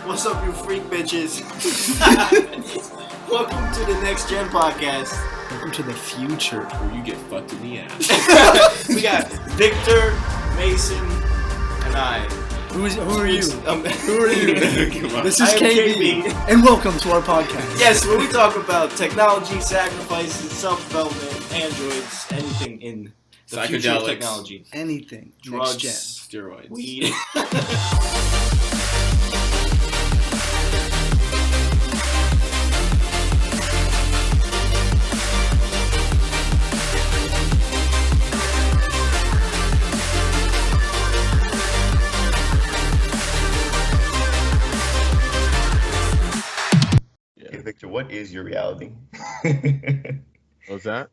What's up, you freak bitches? Welcome to the Next Gen Podcast. Welcome to the future where you get fucked in the ass. We got Victor, Mason, and I. Who are you? Who are you? This is I am KB, and welcome to our podcast. Yes, where we talk about technology, sacrifices, self-development, androids, anything in the future of technology. Anything. Drugs, Next gen. steroids, weed. Victor, what is your reality? What's that?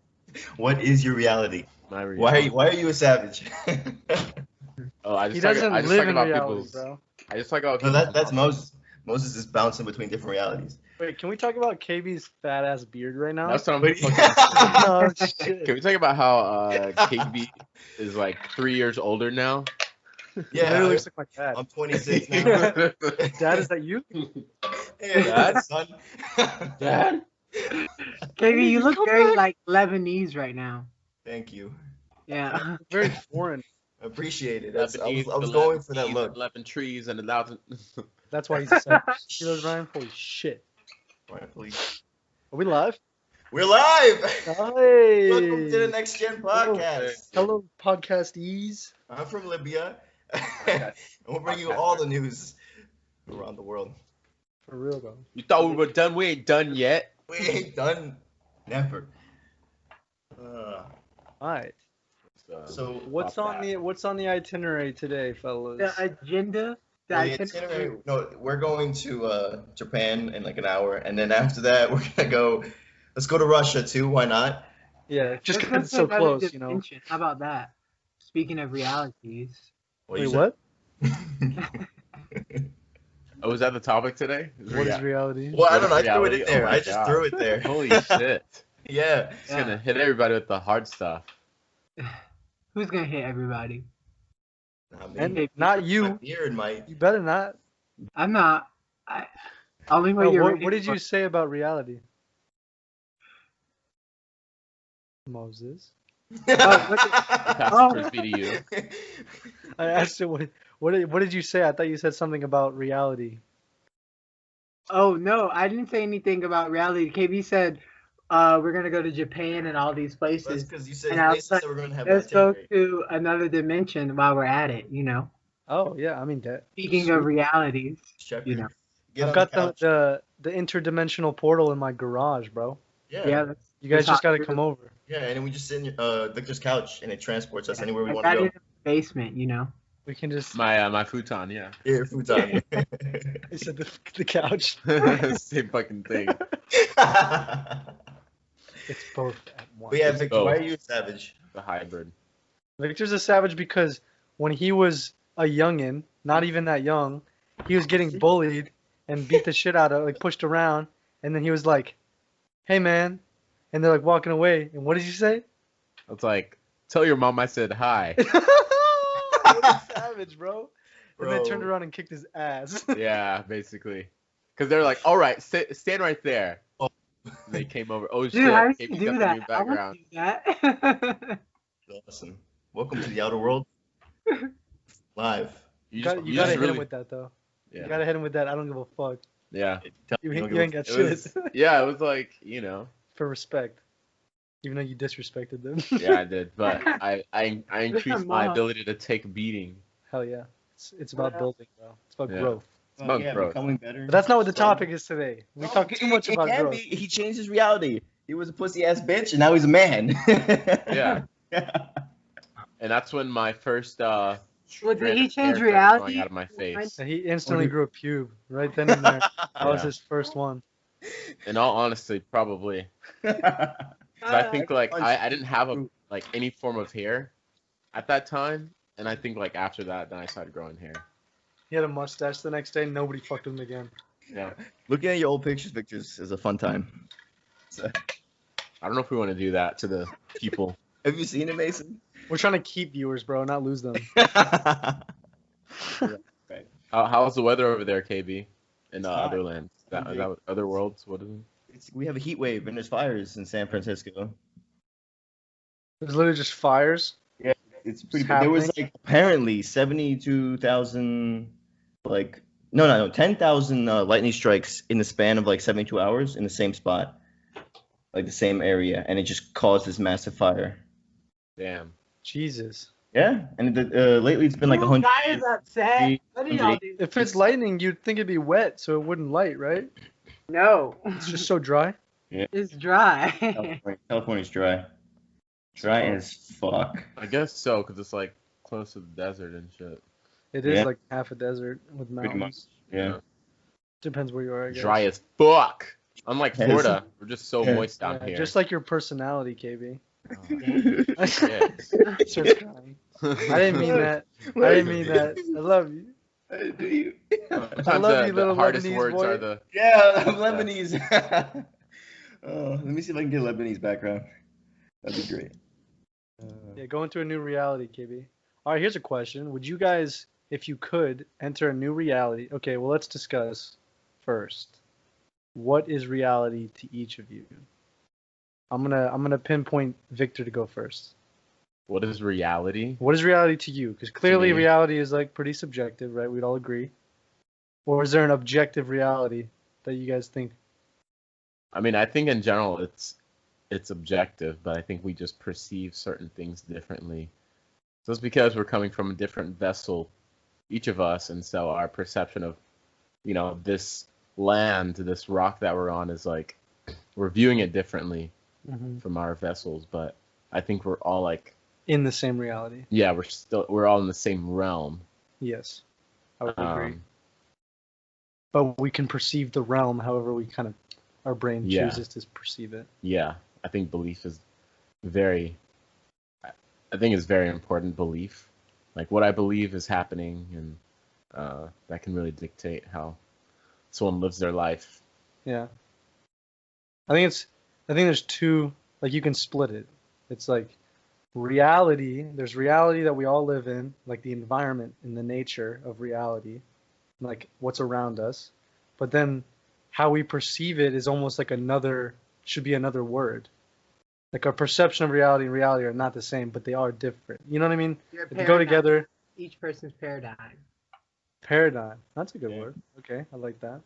What is your reality? My reality. Why are you a savage? I He just doesn't talk live in about reality, people's. bro. I just talk about. No, people's that's thoughts. Moses. Moses is bouncing between different realities. Wait, can we talk about KB's fat ass beard right now? That's what I'm Wait. fucking. Oh, shit. Can we talk about how KB is like 3 years older now? Yeah, Literally looks like my dad. I'm 26 now. Dad, is that you? Hey, Dad? son. Dad? KB, you look very like Lebanese right now. Thank you. Yeah. Very foreign. Appreciate it. Lebanese, I was 11 going for that trees, look. 11 trees and 11. That's why he's 7 kilos, Ryan. Holy shit. Right, please. Are we live? We're live. Hey. Welcome to the Next Gen Podcast. Hello, podcastees. I'm from Libya, and we'll bring you all the news around the world. For real, though. You thought we were done? We ain't done yet. We ain't done. Never. All right. So What's on the itinerary today, fellas? The agenda. The the itinerary. itinerary, no, we're going to Japan in like an hour, and then after that we're gonna go. Let's go to Russia too. Why not? Yeah, just Let's because go it's to so another close, you know. dimension. How about that? Speaking of realities. Wait, what? Oh, was that the topic today? What is reality? Well, I What don't know. I is threw it reality? in there. Oh my I just God. threw it there. Holy shit! Yeah. It's gonna hit everybody with the hard stuff. Who's gonna hit everybody? Nah, And man. not My you. beard might. You better not. I'm not. Only when No, you're what ready did for- you say about reality? Moses. Pass Oh. the frisbee to you. I asked you what did you say? I thought you said something about reality. Oh no, I didn't say anything about reality. KB said, we're gonna go to Japan and all these That's places. because you said, And I was Mason like, said we're gonna have Let's an go itinerary. to another dimension while we're at it. You know. Oh yeah, I mean that. Speaking of realities, Shepard, you know. get I've on got couch. the interdimensional portal in my garage, bro. Yeah. That's, You guys That's just how- gotta come over. Yeah, and then we just sit in Victor's couch, and it transports us anywhere we I want got to it go. in the basement. You know. We can just. My futon, yeah. Yeah, futon. I said the couch. Same fucking thing. It's both at once. But yeah, Victor, Oh. why are you a savage? The hybrid. Victor's a savage because when he was a youngin, not even that young, he was getting bullied and beat the shit out of, like pushed around, and then he was like, "Hey man," and they're like walking away. And what did you say? It's like, tell your mom I said hi. What a savage, bro. And then Bro. turned around and kicked his ass. Yeah, basically. Because they're like, all right, stand right there. Oh. And they came over. Oh, Dude, shit. how did KP you do got the that? new I want background. to do that. Listen, welcome to the outer world. Live. You just- gotta you hit just him really- with that though. You Yeah. gotta hit him with that. I don't give a fuck. Yeah. You don't ain't give a got It shit. was, yeah, it was like, you know. For respect. Even though you disrespected them. Yeah, I did. But I increased my Mom. ability to take a beating. Hell yeah. It's about Yeah. building, bro. It's about Yeah. growth. It's about growth. becoming better. But that's not what the topic is today. We talk too much about growth. He changed his reality. He was a pussy ass bitch, and now he's a man. Yeah. And that's when my first Well, did strand he of change hair started reality? growing out of my face. And he instantly grew a pube right then and there. That was Yeah. his first one. In all honesty, probably. 'Cause I think like I didn't have like any form of hair at that time, and I think like after that, then I started growing hair. He had a mustache the next day. Nobody fucked with him again. Yeah. Looking at your old pictures, is a fun time. I don't know if we want to do that to the people. Have you seen it, Mason? We're trying to keep viewers, bro, not lose them. How's the weather over there, KB? in It's hot. other lands? Other worlds? What is it? We have a heat wave and there's fires in San Francisco. There's literally just fires. It's pretty. It's There was happening. like apparently 72,000, like no, 10,000 lightning strikes in the span of like 72 hours in the same spot, like the same area, and it just caused this massive fire. Damn. Jesus. Yeah, and lately it's been like You 100. guys upset. What do y'all do? If it's lightning, you'd think it'd be wet, so it wouldn't light, right? No, It's just so dry. it's dry. California's dry. Dry as fuck. I guess so, because it's like close to the desert and shit. It is Yeah. like half a desert with Pretty mountains. much. Yeah. Depends where you are, I guess. Dry as fuck. Unlike Yes. Florida, we're just so Yes. moist down Yeah, here. just like your personality, KB. Shit. Starts crying. I didn't mean that. I didn't mean that. I love you. Do you? Sometimes love you, the little hardest Lebanese words boy. are the. Yeah, I'm Lebanese. Let me see if I can get a Lebanese background. That'd be great. Yeah, go into a new reality, KB. All right, here's a question. Would you guys, if you could, enter a new reality? Okay, well, let's discuss first. What is reality to each of you? I'm gonna pinpoint Victor to go first. What is reality? What is reality to you? Because clearly me. reality is like pretty subjective, right? We'd all agree. Or is there an objective reality that you guys think? I mean, I think in general it's objective, but I think we just perceive certain things differently. So it's because we're coming from a different vessel, each of us, and so our perception of, this land, this rock that we're on is like, we're viewing it differently from our vessels, but I think we're all like, In the same reality. yeah, we're all in the same realm. Yes, I would agree. Um, But we can perceive the realm however we kind of, our brain Yeah. chooses to perceive it. yeah, I think belief is I think it's very important, belief. Like what I believe is happening, and that can really dictate how someone lives their life. Yeah. I think there's two, like you can split it. It's like reality, there's reality that we all live in, like the environment and the nature of reality, like what's around us. But then how we perceive it is almost like should be another word. Like our perception of reality and reality are not the same, but they are different. You know what I mean? Your If they go paradigm. together, Each person's paradigm. paradigm. That's a good Yeah. word. Okay, I like that.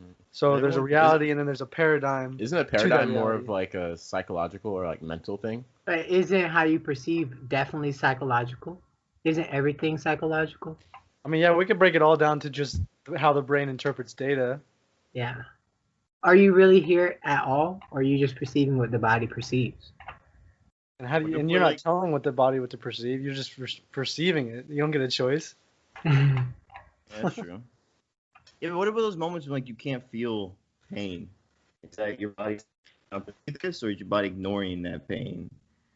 Mm. So Yeah, there's a well, reality and then there's a paradigm. Isn't a that paradigm more reality. of like a psychological or like mental thing? But isn't how you perceive definitely psychological? Isn't everything psychological? I mean, yeah, we could break it all down to just how the brain interprets data. Yeah. Are you really here at all, or are you just perceiving what the body perceives? And how do What you, if and we're you're not like- telling what the body what to perceive. You're just perceiving it. You don't get a choice. Yeah, that's true. Yeah, but what about those moments when like you can't feel pain? It's like your body's this, or is your body ignoring that pain?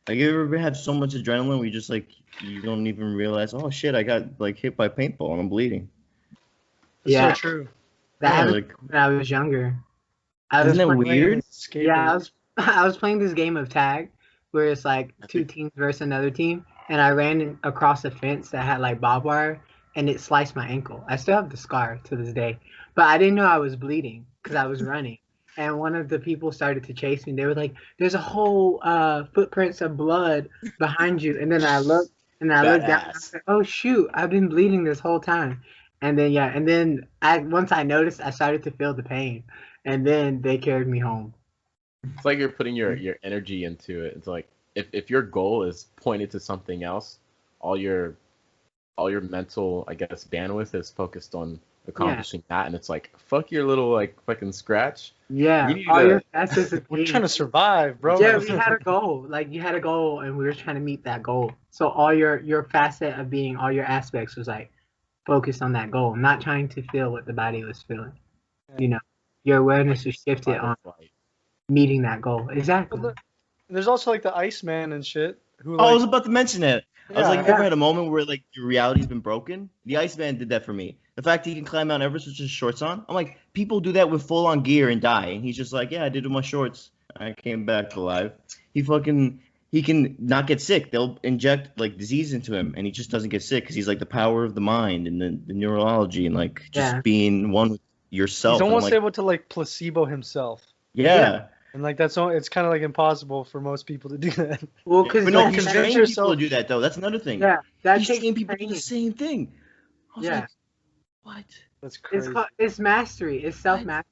Like, you ever had so much adrenaline where you just like you don't even realize, oh shit, I got like hit by paintball and I'm bleeding. It's Yeah. so true. That Yeah, happened like, when I was younger. I isn't that playing- weird? Escaping. Yeah, I was playing this game of tag where it's like two teams versus another team, and I ran across a fence that had like barbed wire, and it sliced my ankle. I still have the scar to this day, but I didn't know I was bleeding because I was running. And one of the people started to chase me. They were like, "There's a whole footprints of blood behind you." And then I looked, and I looked down. And I Badass. said, "Oh shoot! I've been bleeding this whole time." And then once I noticed, I started to feel the pain, and then they carried me home. It's like you're putting your energy into it. It's like if your goal is pointed to something else, all your mental, I guess, bandwidth is focused on accomplishing that, and it's like fuck your little like fucking scratch. Yeah, We need all to- your facets of We're being- trying to survive, bro. Yeah, we had a goal. Like you had a goal, and we were trying to meet that goal. So all your facet of being, all your aspects was like focused on that goal, not trying to feel what the body was feeling. You know, your awareness was shifted on meeting that goal. Exactly. But there's also like the Iceman and shit. Who Oh, I like, was about to mention that. I was like, Yeah. you ever had a moment where like your reality's been broken? The Iceman did that for me. The fact he can climb Mount Everest with just shorts on. I'm like, people do that with full on gear and die, and he's just like, yeah, I did it with my shorts. I came back alive. He can not get sick. They'll inject like disease into him, and he just doesn't get sick because he's like the power of the mind and the neurology and like just Yeah. being one with yourself. He's And I'm almost like, able to like placebo himself, yeah. and like it's kind of like impossible for most people to do that. Well, because But no, like, he's convince trained people yourself- to do that though. That's another thing. yeah, that He's takes trained people to do training. the same thing. I was Yeah. like, what? That's It's crazy. it's mastery. It's self mastery.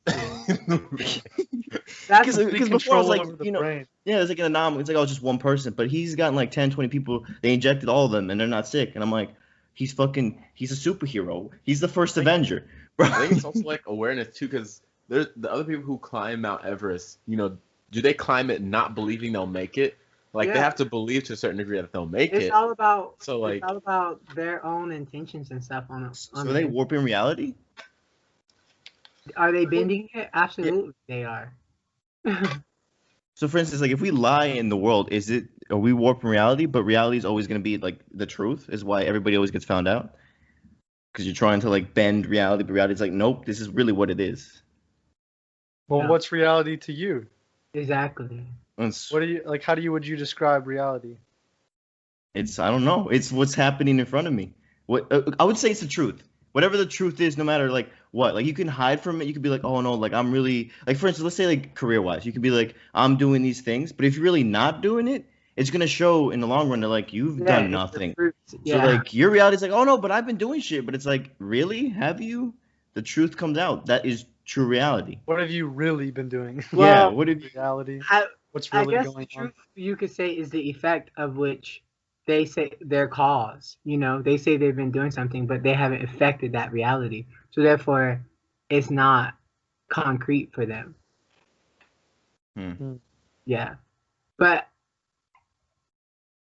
That's Because Complete before I was control like, over the you know, brain. yeah, it's like an anomaly. It's like, oh, just one person. But he's gotten like 10, 20 people. They injected all of them, and they're not sick. And I'm like, he's a superhero. He's the first Avenger. Bro. I think it's also like awareness too, because there's the other people who climb Mount Everest. You know, do they climb it not believing they'll make it? Like they Yeah. have to believe to a certain degree that they'll make it's it. all about So like, it's all about their own intentions and stuff on So are they warping reality? Are they bending it? Absolutely, they are. So for instance, like if we lie in the world, are we warping reality? But reality is always going to be like the truth. Is why everybody always gets found out. Because you're trying to like bend reality, but reality's like, nope, this is really what it is. Well, Yeah. what's reality to you? Exactly. It's, What do you like? How would you describe reality? I don't know. It's what's happening in front of me. What I would say it's the truth. Whatever the truth is, no matter like what, like you can hide from it. You could be like, oh no, like I'm really like, for instance, let's say like career-wise, you could be like, I'm doing these things, but if you're really not doing it, it's gonna show in the long run that like you've Yeah, done it's the nothing. fruits. So Yeah. like your reality is like, oh no, but I've been doing shit. But it's like, really? Have you? The truth comes out. That is true reality. What have you really been doing? Yeah. Well, What if? Reality. I, What's I really guess the going truth on? you could say is the effect of which they say their cause. You know, they say they've been doing something, but they haven't affected that reality. So therefore, it's not concrete for them. Hmm. Yeah. But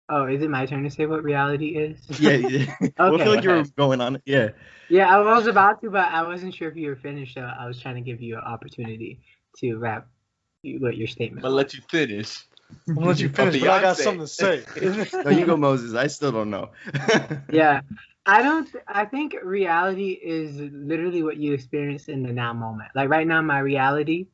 oh, is it my turn to say what reality is? Yeah. Yeah. Well, I feel like you were going on. Yeah. Yeah, I was about to, but I wasn't sure if you were finished, so I was trying to give you an opportunity to wrap what your I'm statement gonna was. let you finish. I'm gonna let you finish, but I got something to say. No, you go, Moses. I still don't know. Yeah. I think reality is literally what you experience in the now moment. Like right now, my reality,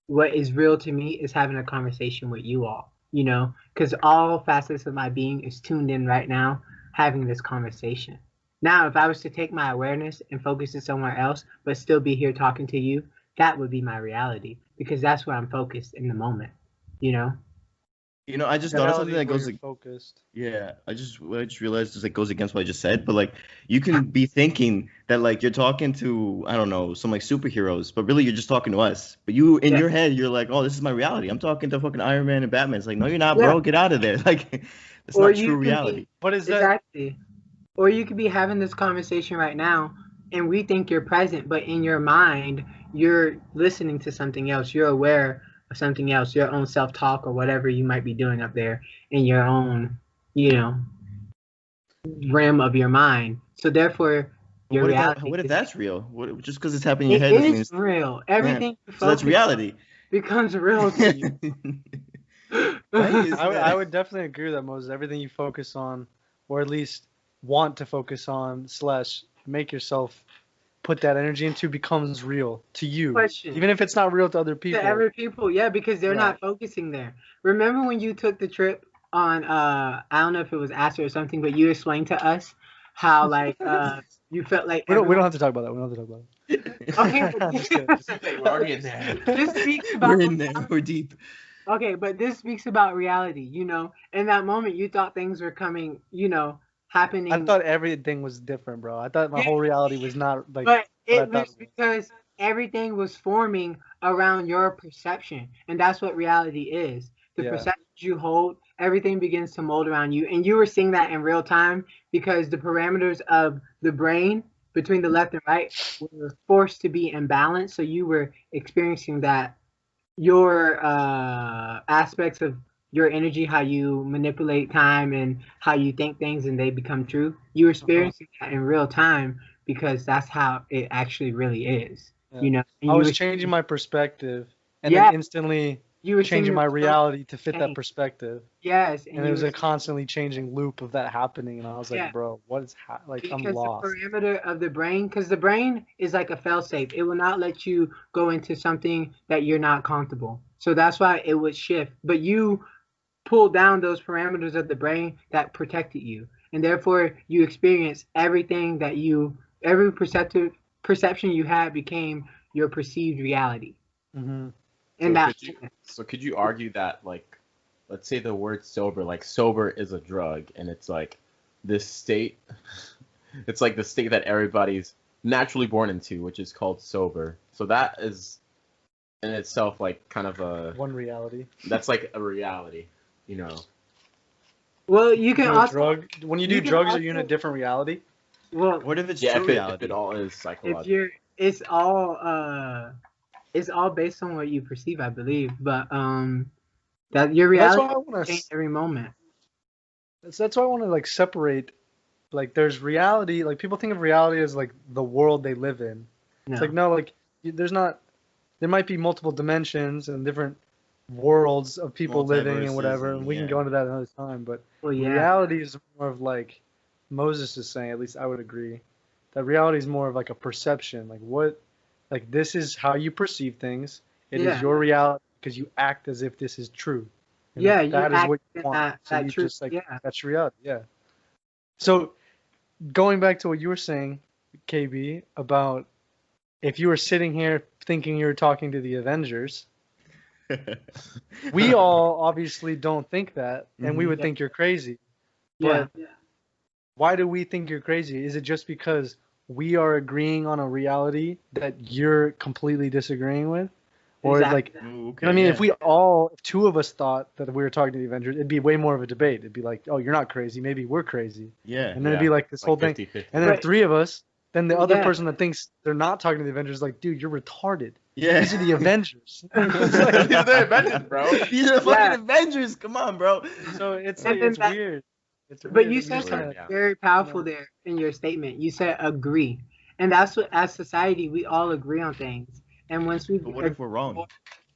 what is real to me is having a conversation with you all, you know, because all facets of my being is tuned in right now, having this conversation. Now, if I was to take my awareness and focus it somewhere else, but still be here talking to you, that would be my reality because that's where I'm focused in the moment, you know? You know, I just thought of something that goes. Focused. Yeah, I just realized it goes against what I just said. But like, you can be thinking that like you're talking to, I don't know, some like superheroes, but really you're just talking to us. But you in your head, you're like, oh, this is my reality. I'm talking to fucking Iron Man and Batman. It's like, no, you're not, bro. Get out of there. Like, that's Or not you true can be- reality. What is that? Exactly. Or you could be having this conversation right now and we think you're present, but in your mind, you're listening to something else. You're aware of something else, your own self-talk or whatever you might be doing up there in your own, you know, realm of your mind. So therefore, your reality. What if is- that's real? What, just because it's happening in your it head doesn't is mean real. Everything you so that's focus reality. on becomes real to you. Right? Is I that- would definitely agree with that, Moses. Everything you focus on, or at least want to focus on, / make yourself put that energy into, becomes real to you. Question. Even if it's not real to other people. To every people, yeah, because they're not focusing there. Remember when you took the trip on I don't know if it was Astor or something, but you explained to us how like you felt like we don't everyone- have to talk about that. We don't have to talk about it. Okay, I'm just kidding. We're already in there. this speaks about We're in there. We're deep. okay, but this speaks about reality. You know, in that moment, you thought things were coming. You know, happening. I thought everything was different, bro. I thought my Yeah. whole reality was not like. But I it thought was it was. because everything was forming around your perception, and that's what reality is. The Yeah. perceptions you hold, everything begins to mold around you, and you were seeing that in real time because the parameters of the brain between the left and right were forced to be in balance. So you were experiencing that your aspects of your energy, how you manipulate time and how you think things and they become true. You were experiencing that in real time because that's how it actually really is. Yeah. You know, and I you was were- changing my perspective, and Yeah. then instantly you were changing seeing my the- reality to fit that change. perspective. Yes, And you it was were a constantly changing loop of that happening, and I was like, Yeah. bro, what is like? I'm because lost. the parameter of the brain, because the brain is like a failsafe. It will not let you go into something that you're not comfortable. So that's why it would shift. But you pulled down those parameters of the brain that protected you, and therefore you experience everything that every perception you had became your perceived reality. Mm-hmm. And So could you argue that, like, let's say the word sober, like sober is a drug, and it's like this state, it's like the state that everybody's naturally born into, which is called sober. So that is in itself like kind of a One reality. that's like a reality, you know. well, you can Do a also drug. When you do you can drugs, are you in a also- different reality? well What if it's Yeah, true if reality? it all is if psychological. you're it's all based on what you perceive, I believe. But that your That's reality why I want change to. every moment. That's why I want to like separate. Like, there's reality. Like, people think of reality as like the world they live in. No. It's like, no, like there's not. There might be multiple dimensions and different worlds of people living and Multiverses whatever, and and we can yeah. go into that another time. But well, yeah. reality is more of like Moses is saying. At least I would agree that reality is more of like a perception. Like what, like this is how you perceive things. It is Yeah. your reality because you act as if this is true. And Yeah, you that is act what you in want. that- So that you truth, just like yeah. that's your reality. Yeah. So going back to what you were saying, KB, about if you were sitting here thinking you were talking to the Avengers, we all obviously don't think that, and we would Yeah. think you're crazy. Yeah. But why do we think you're crazy? Is it just because we are agreeing on a reality that you're completely disagreeing with? Or Exactly. like, Ooh, you know okay, what I mean? yeah. If two of us thought that we were talking to the Avengers, it'd be way more of a debate. It'd be like, oh, you're not crazy. Maybe we're crazy. Yeah. And then it'd be like this whole thing. 50-50. And then if But- three of us, then the other Yeah. person that thinks they're not talking to the Avengers is like, dude, you're retarded. Yeah. These are the Avengers. It's like, these are the Avengers, bro. These are the fucking Yeah. Avengers. Come on, bro. So it's And like, then it's that- weird. It's But weird. you that said just something kinda- yeah. very powerful there in your statement. You said agree. And that's what, as society, we all agree on things. And once we But what if we're wrong?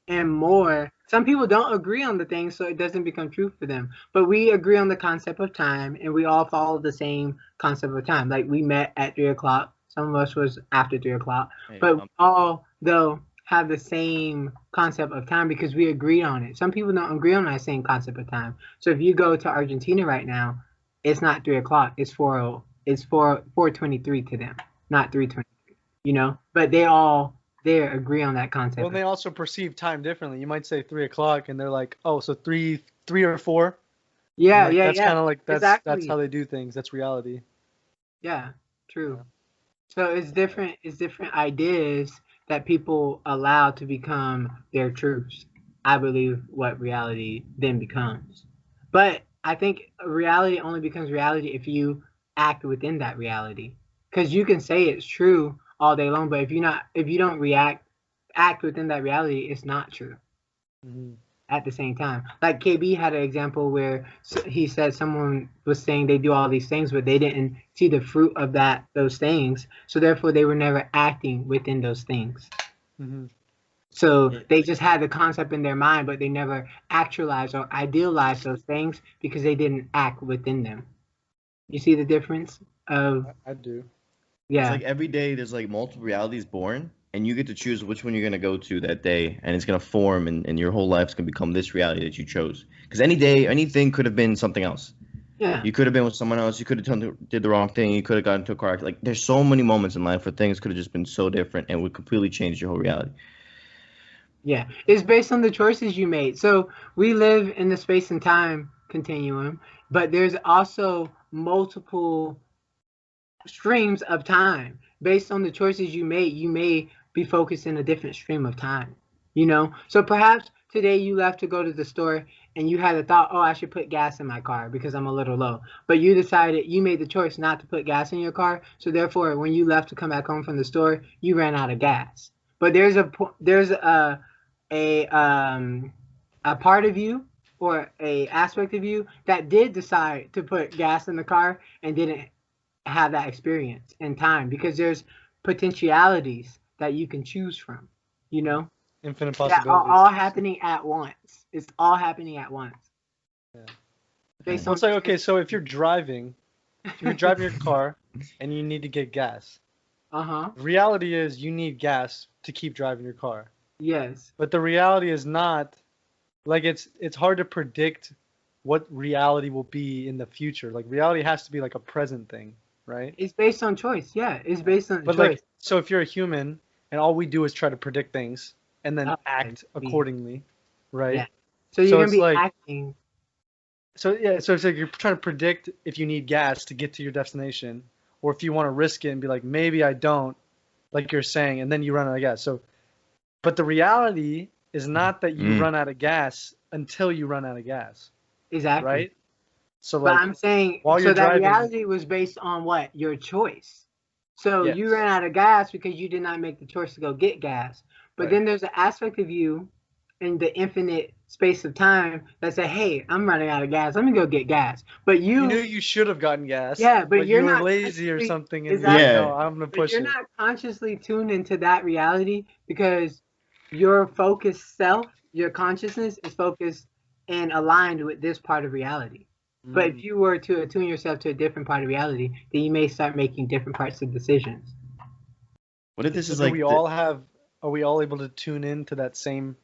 and more, some people don't agree on the thing, so it doesn't become true for them. But we agree on the concept of time, and we all follow the same concept of time. Like we met at 3 o'clock. Some of us was after 3 o'clock. Hey, But we all, though, have the same concept of time because we agreed on it. Some people don't agree on that same concept of time. So if you go to Argentina right now, it's not 3 o'clock. It's 4:23 to them, not 3:23. You know, but they all there agree on that concept. Well, they also perceive time differently. You might say 3 o'clock, and they're like, oh, so three or four. yeah, Like, yeah, that's yeah, kind of like that's exactly. how they do things. That's reality. yeah. True. So it's different. It's different ideas that people allow to become their truths. I believe what reality then becomes. But I think reality only becomes reality if you act within that reality. Because you can say it's true all day long, but if you don't act within that reality, it's not true. Mhm. At the same time, like KB had an example where he said someone was saying they do all these things, but they didn't see the fruit of those things, so therefore they were never acting within those things. Mhm. So they just had the concept in their mind, but they never actualized or idealized those things because they didn't act within them. You see the difference of I do. yeah. It's like every day there's like multiple realities born, and you get to choose which one you're gonna go to that day, and it's gonna form, and your whole life's gonna become this reality that you chose. Because any day, anything could have been something else. Yeah. You could have been with someone else. You could have did the wrong thing. You could have gotten into a car accident. Like there's so many moments in life where things could have just been so different and would completely change your whole reality. Yeah, it's based on the choices you made. So we live in the space and time continuum, but there's also multiple streams of time. Based on the choices you made, you may be focused in a different stream of time. You know? So perhaps today you left to go to the store and you had a thought, oh, I should put gas in my car because I'm a little low. But you decided, you made the choice not to put gas in your car. So therefore, when you left to come back home from the store, you ran out of gas. But there's a part of you or a aspect of you that did decide to put gas in the car and didn't have that experience in time because there's potentialities that you can choose from, you know, Infinite that possibilities. are all happening at once. It's all happening at once. Yeah. Based Well, on it's like, okay, so if you're driving your car and you need to get gas, uh-huh. reality is you need gas to keep driving your car. Yes. But the reality is not, like, it's hard to predict what reality will be in the future. Like, reality has to be like a present thing, right? It's based on choice. Yeah, it's based on But choice. like, so if you're a human and all we do is try to predict things and then Oh, act I see. accordingly, right? Yeah. So So you're gonna it's be like- acting. So yeah, so it's like you're trying to predict if you need gas to get to your destination, or if you want to risk it and be like, maybe I don't, like you're saying, and then you run out of gas. So, but the reality is not that you run out of gas until you run out of gas, Exactly. right? So But like, I'm saying, while so you're that driving- reality was based on what? Your choice. So you Yes. ran out of gas because you did not make the choice to go get gas. But Right. then there's an aspect of you in the infinite space of time that say, hey, I'm running out of gas. Let me go get gas. But you knew you should have gotten gas. Yeah, but you're you were not lazy or consciously- something, and Exactly. you're like, Yeah. no, I'm gonna but push you're it. not consciously tuned into that reality because your focused self, your consciousness is focused and aligned with this part of reality. But if you were to attune yourself to a different part of reality, then you may start making different parts of decisions. What if this So is do like we all have? Are we all able to tune in to that same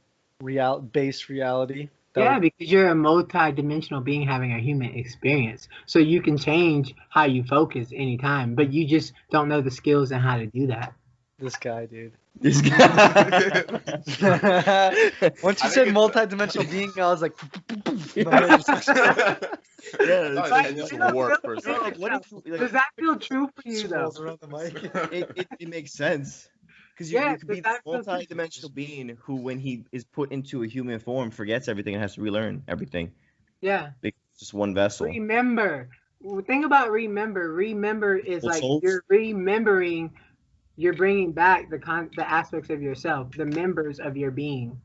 base reality? That Yeah, would- because you're a multi-dimensional being having a human experience. So you can change how you focus anytime, but you just don't know the skills and how to do that. This guy, dude. this guy? Once you I said think it's- multi-dimensional being, I was like, my head just- Yeah, Thought Like, it just you know, warped for a no, second. like, what if Does like, that feel true for you though? swirls around the mic. it makes sense? Because Yeah, you could be but this that's the- multi-dimensional being who, when he is put into a human form, forgets everything and has to relearn everything. Yeah. It's just one vessel. Remember. Think about remember. Remember is Well, like souls? you're remembering. You're bringing back the aspects of yourself, the members of your being.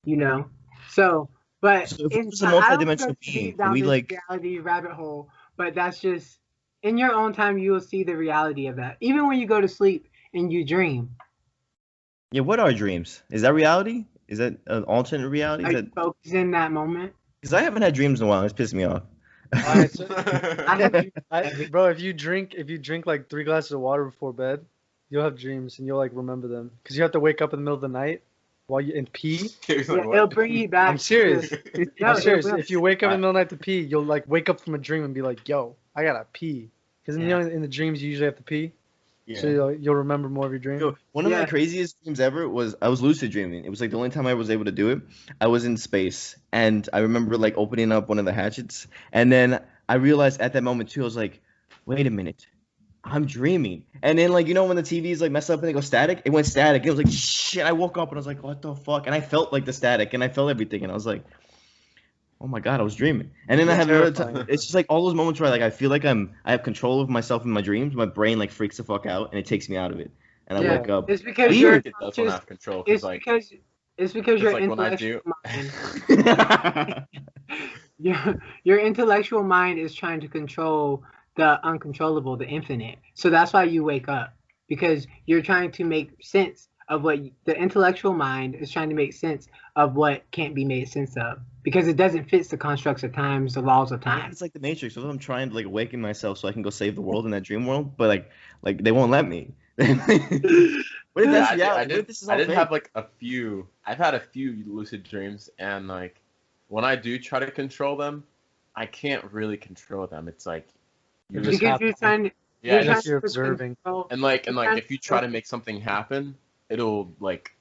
You know. So, but So if it's a I don't multidimensional go too being, deep can down we, this like- reality rabbit hole. But that's just in your own time. You will see the reality of that. Even when you go to sleep and you dream, Yeah, what are dreams? Is that reality? Is that an alternate reality? are you focused in that moment? Because I haven't had dreams in a while. It's pissing me off. Alright, so- I bro, if you drink like 3 glasses of water before bed, you'll have dreams and you'll like remember them because you have to wake up in the middle of the night while you and pee. it'll bring you back. I'm serious. No, I'm it serious. will. If you wake up in the middle of the night to pee, you'll like wake up from a dream and be like, "Yo, I gotta pee," because you know in the dreams you usually have to pee, so you'll remember more of your dream. Yo, one of my Yeah. craziest dreams ever was I was lucid dreaming. It was like the only time I was able to do it. I was in space, and I remember like opening up one of the hatchets, and then I realized at that moment too, I was like, "Wait a minute, I'm dreaming." And then like when the TVs like mess up and they go static, it went static. It was like shit. I woke up and I was like, "What the fuck?" And I felt like the static, and I felt everything, and I was like, "Oh my god, I was dreaming." And then I That's have another terrifying. time. It's just like all those moments where like I feel like I have control of myself in my dreams. My brain like freaks the fuck out, and it takes me out of it, and I Yeah. wake up. It's because Weird. you're It does want to have control because It's like because your like when I intellectual mind. Your intellectual mind is trying to control the uncontrollable, the infinite. So that's why you wake up because you're trying to make sense of what the intellectual mind is trying to make sense of what can't be made sense of because it doesn't fit the constructs of times, the laws of time. It's like the Matrix. So I'm trying to like awaken myself so I can go save the world in that dream world, but like they won't let me. What if that's reality? What if this is all I did fake? have like a few. I've had a few lucid dreams, and like when I do try to control them, I can't really control them. It's like It Because just you're happens. trying to, yeah, you're it's trying just you're to observing. control- and like you're if you try to make something happen, it'll like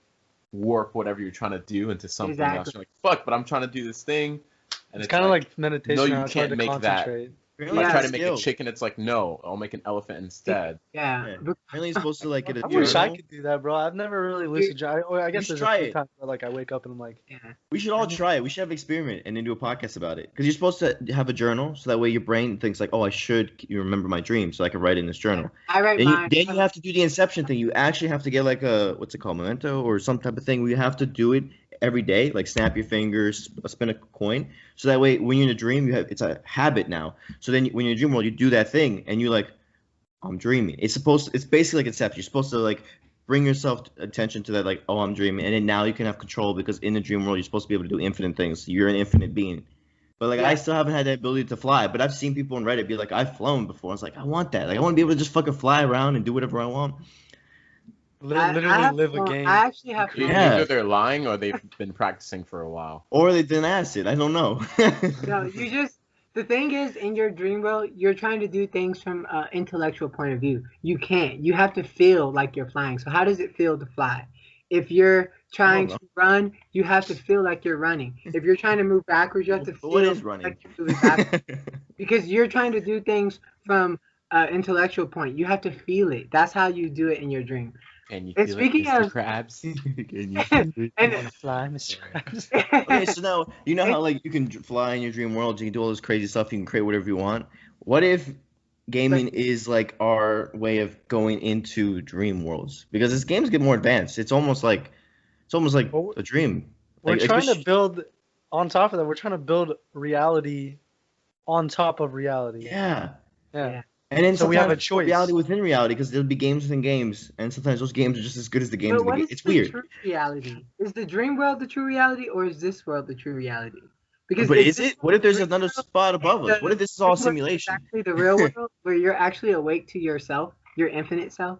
warp whatever you're trying to do into something else. Exactly. You're like, fuck, but I'm trying to do this thing, and It's kind of like meditation. no, you how it's hard can't to make that. concentrate. Apparently if I Yeah. try to make a skill. chicken, it's like no, I'll make an elephant instead. Yeah. Yeah. Apparently you're supposed to like get a I wish I journal. could do that, bro. I've never really lucid dreamed. I guess should there's try a few it. times where like I wake up and I'm like, We should all try it. We should have an experiment and then do a podcast about it. Because you're supposed to have a journal, so that way your brain thinks like, oh, I should remember my dream, so I can write it in this journal. I write Then mine. you have to do the Inception thing. You actually have to get like a what's it called, memento or some type of thing where you have to do it every day, like snap your fingers, spin a coin, so that way when you're in a dream, it's a habit now. So then when you're in a dream world, you do that thing and you're like, I'm dreaming. It's basically like Inception. You're supposed to like bring yourself attention to that, like, oh, I'm dreaming, and then now you can have control because in the dream world you're supposed to be able to do infinite things. You're an infinite being. But like I still haven't had that ability to fly. But I've seen people on Reddit be like, I've flown before. I was like, I want that. Like I want to be able to just fucking fly around and do whatever I want. literally have live a flown- game. I actually have flown. Yeah. Either they're lying or they've been practicing for a while. Or they didn't ask it. I don't know. No, you The thing is, in your dream world, you're trying to do things from an intellectual point of view. You can't. You have to feel like you're flying. So how does it feel to fly? If you're trying know. to run, you have to feel like you're running. If you're trying to move backwards, you have to What feel is running? like you're moving backwards. Because you're trying to do things from an intellectual point. You have to feel it. That's how you do it in your dream. Can you And feel it, speaking Mr. of- Krabs? And Fly, Mr. Krabs. Okay, so now you know how like you can fly in your dream world, you can do all this crazy stuff, you can create whatever you want. What if gaming is like our way of going into dream worlds? Because as games get more advanced, it's almost like Well, a dream. We're Like, trying to especially- build, on top of that, we're trying to build reality on top of reality. Yeah. Yeah. And then So we have a sometimes choice. reality within reality, because there'll be games within games, and sometimes those games are just as good as the games but in the what game. is It's the weird. true reality? Is the dream world the true reality, or is this world the true reality? But if is this it? What if there's dream another world, spot above us? What if this is all this world is simulation? actually the real world, where you're actually awake to yourself, your infinite self?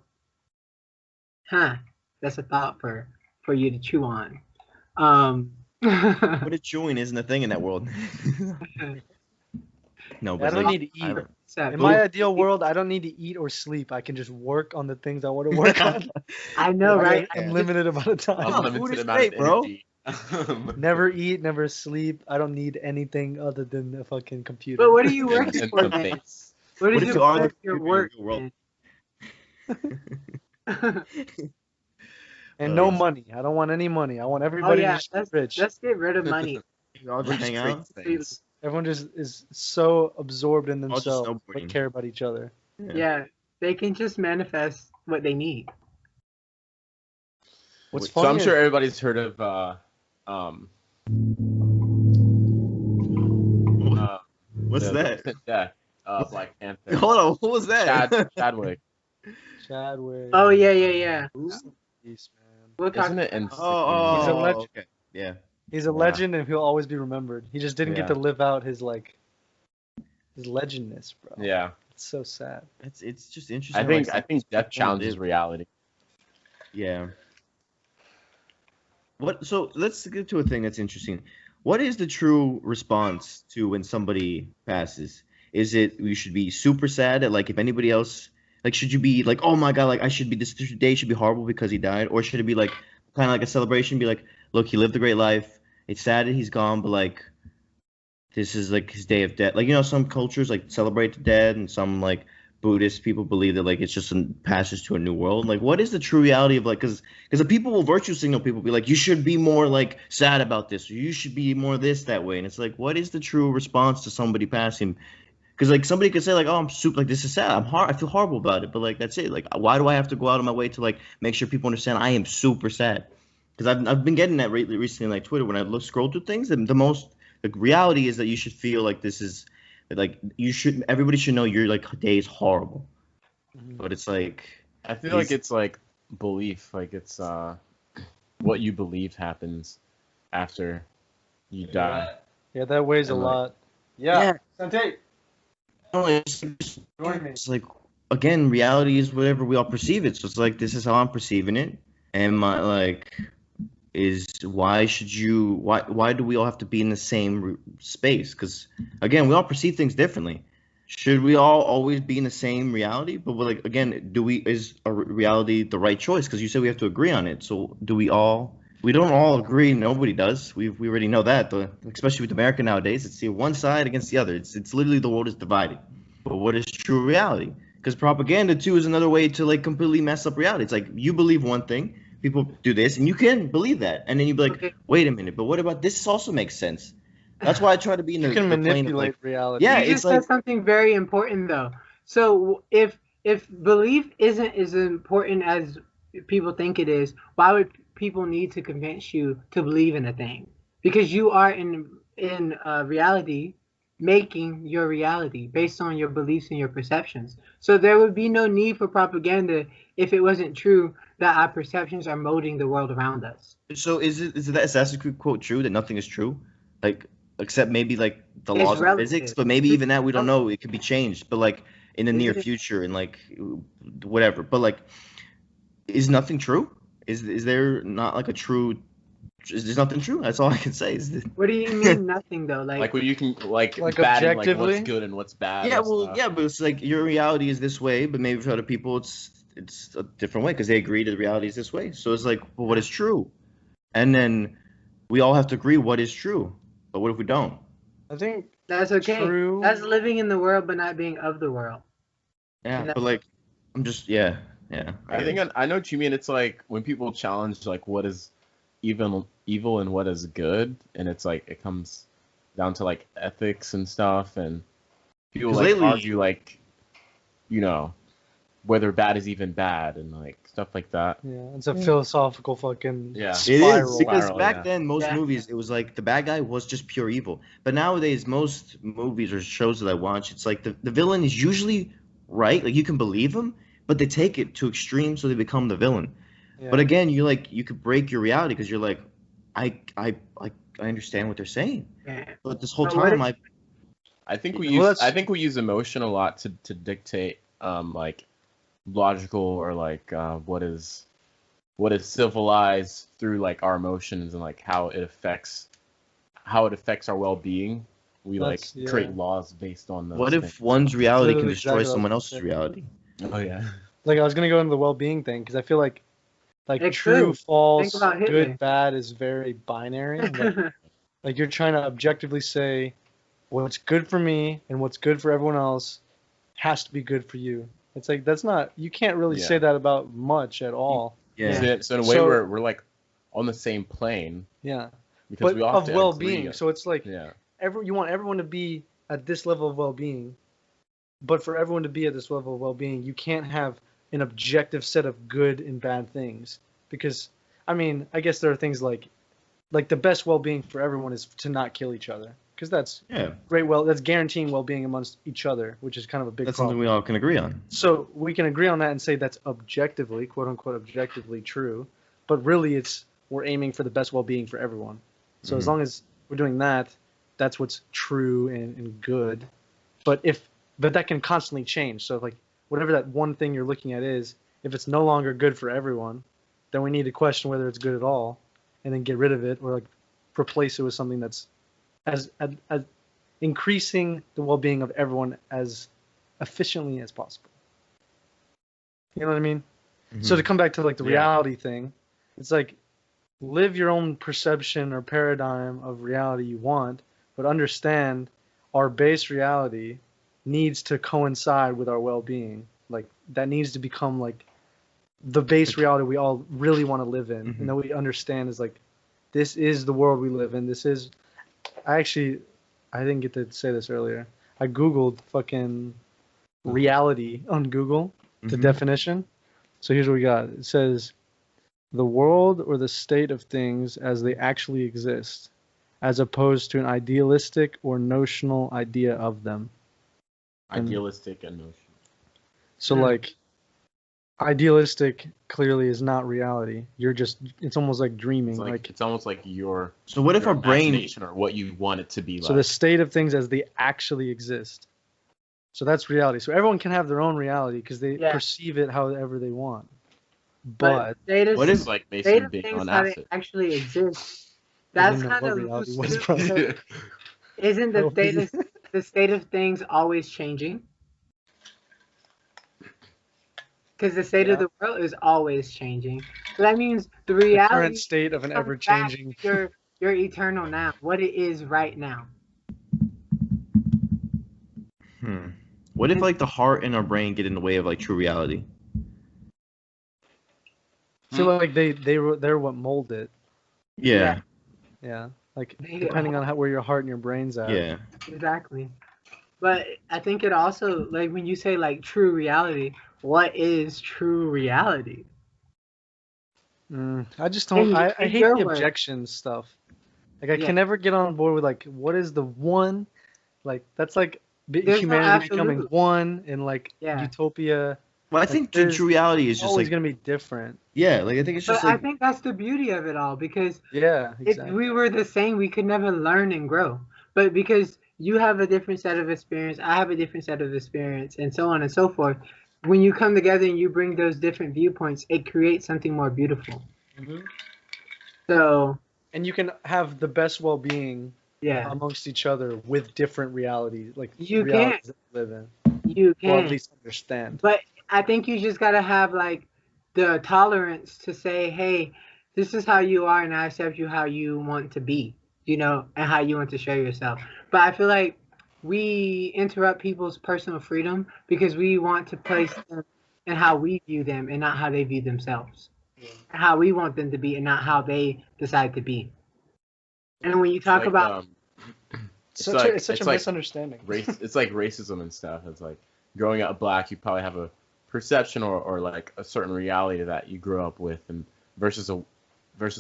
Huh. That's a thought for you to chew on. What if chewing isn't a thing in that world? No, I but don't like, need to eat. So, In my ideal world, I don't need to eat or sleep. I can just work on the things I want to work on. I know, for right? an unlimited amount of time. food Unlimited is amount great, of bro. energy. Never eat, never sleep. I don't need anything other than the fucking computer. But what are you And- working and for some then? face. What What is if you are the your computer in work? your world? then? And no Uh, money. I don't want any money. I want Oh everybody yeah, to just be rich. let's get rid of money. You all just hang out. Things. Everyone just is so absorbed in All just themselves, snowboarding. but care about each other. Yeah, they can just manifest what they need. What's So funny? So I'm is- sure everybody's heard of What's the that? recent death of Black Panther. Hold on, what was that? Chadwick. Chadwick. Oh yeah. Peace, man. We'll talk. Isn't it? Oh, He's a legend. okay. Yeah. He's a legend, and he'll always be remembered. He just didn't get Yeah. to live out his his legendness, bro. Yeah, It's so sad. It's just interesting. I think death challenges reality. Yeah. So let's get to a thing that's interesting. What is the true response to when somebody passes? Is it you should be super sad that like if anybody else like should you be like, oh my god, like I should be this day should be horrible because he died, or should it be like kind of like a celebration, be like, look, he lived a great life. It's sad that he's gone, but like this is like his day of death. Like, you know, some cultures like celebrate the dead, and some like Buddhist people believe that like it's just a passage to a new world. Like, what is the true reality of like, because the people will virtue signal people, be like, you should be more like sad about this, or you should be more this that way, and it's like, what is the true response to somebody passing? Because like somebody could say like, oh, I'm super like this is sad, I feel horrible about it, but like that's it. Like, why do I have to go out of my way to like make sure people understand I am super sad? Because I've been getting that recently on like Twitter when I scroll through things, and the most the reality is that you should feel like this is like everybody should know your like day is horrible, but it's like I feel like it's like belief, like it's what you believe happens after you die. Yeah, that weighs a And, like- lot. Yeah. no, it's like again, reality is whatever we all perceive it. So it's like this is how I'm perceiving it, and my like is why do we all have to be in the same space? Because again, we all perceive things differently. Should we all always be in the same reality? But like again, is a reality the right choice? Because you said we have to agree on it. So do we all? We don't all agree. Nobody does. We already know that. Especially with America nowadays, it's one side against the other. It's literally the world is divided. But what is true reality? Because propaganda too is another way to like completely mess up reality. It's like you believe one thing, people do this, and you can believe that, and then you be like, Okay. wait a minute, but what about this? Also makes sense. That's why I try to be in You the can the plane of, manipulate like, reality. Yeah, You it's just said like something very important though. So if belief isn't as important as people think it is, why would people need to convince you to believe in a thing? Because you are in reality making your reality based on your beliefs and your perceptions. So there would be no need for propaganda if it wasn't true that our perceptions are molding the world around us. so is that Assassin's Creed quote true that nothing is true, like except maybe like the It's laws of relative. physics, but maybe even that we don't know. It could be changed, but like in the near Isn't it- future and like whatever. But like, is nothing true? Is there not like a true there's nothing true. That's all I can say. Is that, What do you mean nothing though? Like when you can like Like batting like objectively? what's good and what's bad. yeah, and well, stuff. yeah, but it's like your reality is this way, but maybe for other people it's a different way because they agree that the reality is this way. So it's like, well, what is true? And then we all have to agree what is true. But what if we don't? I think That's okay. true. That's living in the world but not being of the world. Yeah, No. but like, I'm just yeah. I think I know what you mean. It's like when people challenge like what is evil and what is good, and it's like it comes down to like ethics and stuff, and people 'Cause like lately- argue like, you know, whether bad is even bad and like stuff like that. Yeah, it's a philosophical fucking Yeah. It is, It spiral. is because Spiral, back yeah. then most Yeah. movies it was like the bad guy was just pure evil. But nowadays most movies or shows that I watch, it's like the villain is usually right, like you can believe him, but they take it to extreme so they become the villain. Yeah. But again, you could break your reality because you're like, I understand what they're saying. Yeah. But this whole But what time if- I think we Well, use that's- I think we use emotion a lot to dictate like logical or like what is civilized through like our emotions and like how it affects our well-being. We That's- like yeah. create laws based on those. What if things. one's reality can Literally destroy exactly what I someone was else's saying. reality? Oh yeah. like I was gonna go into the well-being thing because I feel like It true, could. false, Think about Hitler. good, bad is very binary. Like you're trying to objectively say what's good for me and what's good for everyone else has to be good for you. It's like that's not you can't really Yeah. say that about much at all. Yeah. So in a way So- we're like on the same plane Yeah. because But we all have of to well-being. agree. So it's like Yeah. you want everyone to be at this level of well-being, but for everyone to be at this level of well-being, you can't have an objective set of good and bad things because I mean, I guess there are things like the best well-being for everyone is to not kill each other because that's Yeah. great that's guaranteeing well-being amongst each other, which is kind of a big That's problem. something we all can agree on. So we can agree on that and say that's objectively, quote unquote, objectively true. But really, we're aiming for the best well-being for everyone. So as Mhm. long as we're doing that, that's what's true and good. But that can constantly change. So like whatever that one thing you're looking at is, if it's no longer good for everyone, then we need to question whether it's good at all, and then get rid of it or like replace it with something that's as increasing the well-being of everyone as efficiently as possible. You know what I mean? So to come back to like the Yeah. reality thing, it's like live your own perception or paradigm of reality you want, but understand our base reality needs to coincide with our well-being. Like that needs to become like the base reality we all really want to live in, Mhm. and that we understand is like this is the world we live in. This is I didn't get to say this earlier. I googled fucking reality on Google, the Mhm. definition. So here's what we got. It says the world or the state of things as they actually exist, as opposed to an idealistic or notional idea of them. Idealistic and notion. So Hmm. like idealistic clearly is not reality. It's almost like dreaming. It's like it's almost like your So what if your our brain? imagination or what you want it to be so like. the state of things as they actually exist. So that's reality. So everyone can have their own reality because they Yeah. perceive it however they want. But state of, What It's if- like state Mason of being things on how they acid. actually exist. I That's didn't know kind what of reality loose was, too, bro. because isn't the state of things always changing? Because the state of the world is always changing. So that means the the reality current state of an comes ever-changing. back to your eternal now, what it is right now. What if like the heart and our brain get in the way of like true reality? I feel like they're what mold it. Yeah. Yeah, like They- depending on where your heart and your brain's at. Yeah. Exactly. But I think it also, like when you say like true reality, what is true reality? I just don't. In- I in hate your the words. objection stuff. Like I Yeah. can never get on board with like what is the one, like that's like There's no humanity becoming absolute. one in like Yeah. utopia. Well, I Like, think the there's true reality is It's just always like gonna be different. yeah, like I think it's But just I like think that's the beauty of it all, because Yeah, if exactly. we were the same, we could never learn and grow. But because you have a different set of experience, I have a different set of experience, and so on and so forth, when you come together and you bring those different viewpoints, it creates something more beautiful. Mhm. So And you can have the best well-being Yeah, amongst each other with different realities, like You realities that you live in. you Well, at can. least understand. But I think you just gotta have like the tolerance to say, hey, this is how you are, and I accept you how you want to be, and how you want to show yourself. But I feel like we interrupt people's personal freedom because we want to place them in how we view them and not how they view themselves. How we want them to be and not how they decide to be. And when you It's talk like, about It's it's such a like misunderstanding. it's like racism and stuff. It's like growing up black, you probably have a perception or like a certain reality that you grew up with, and versus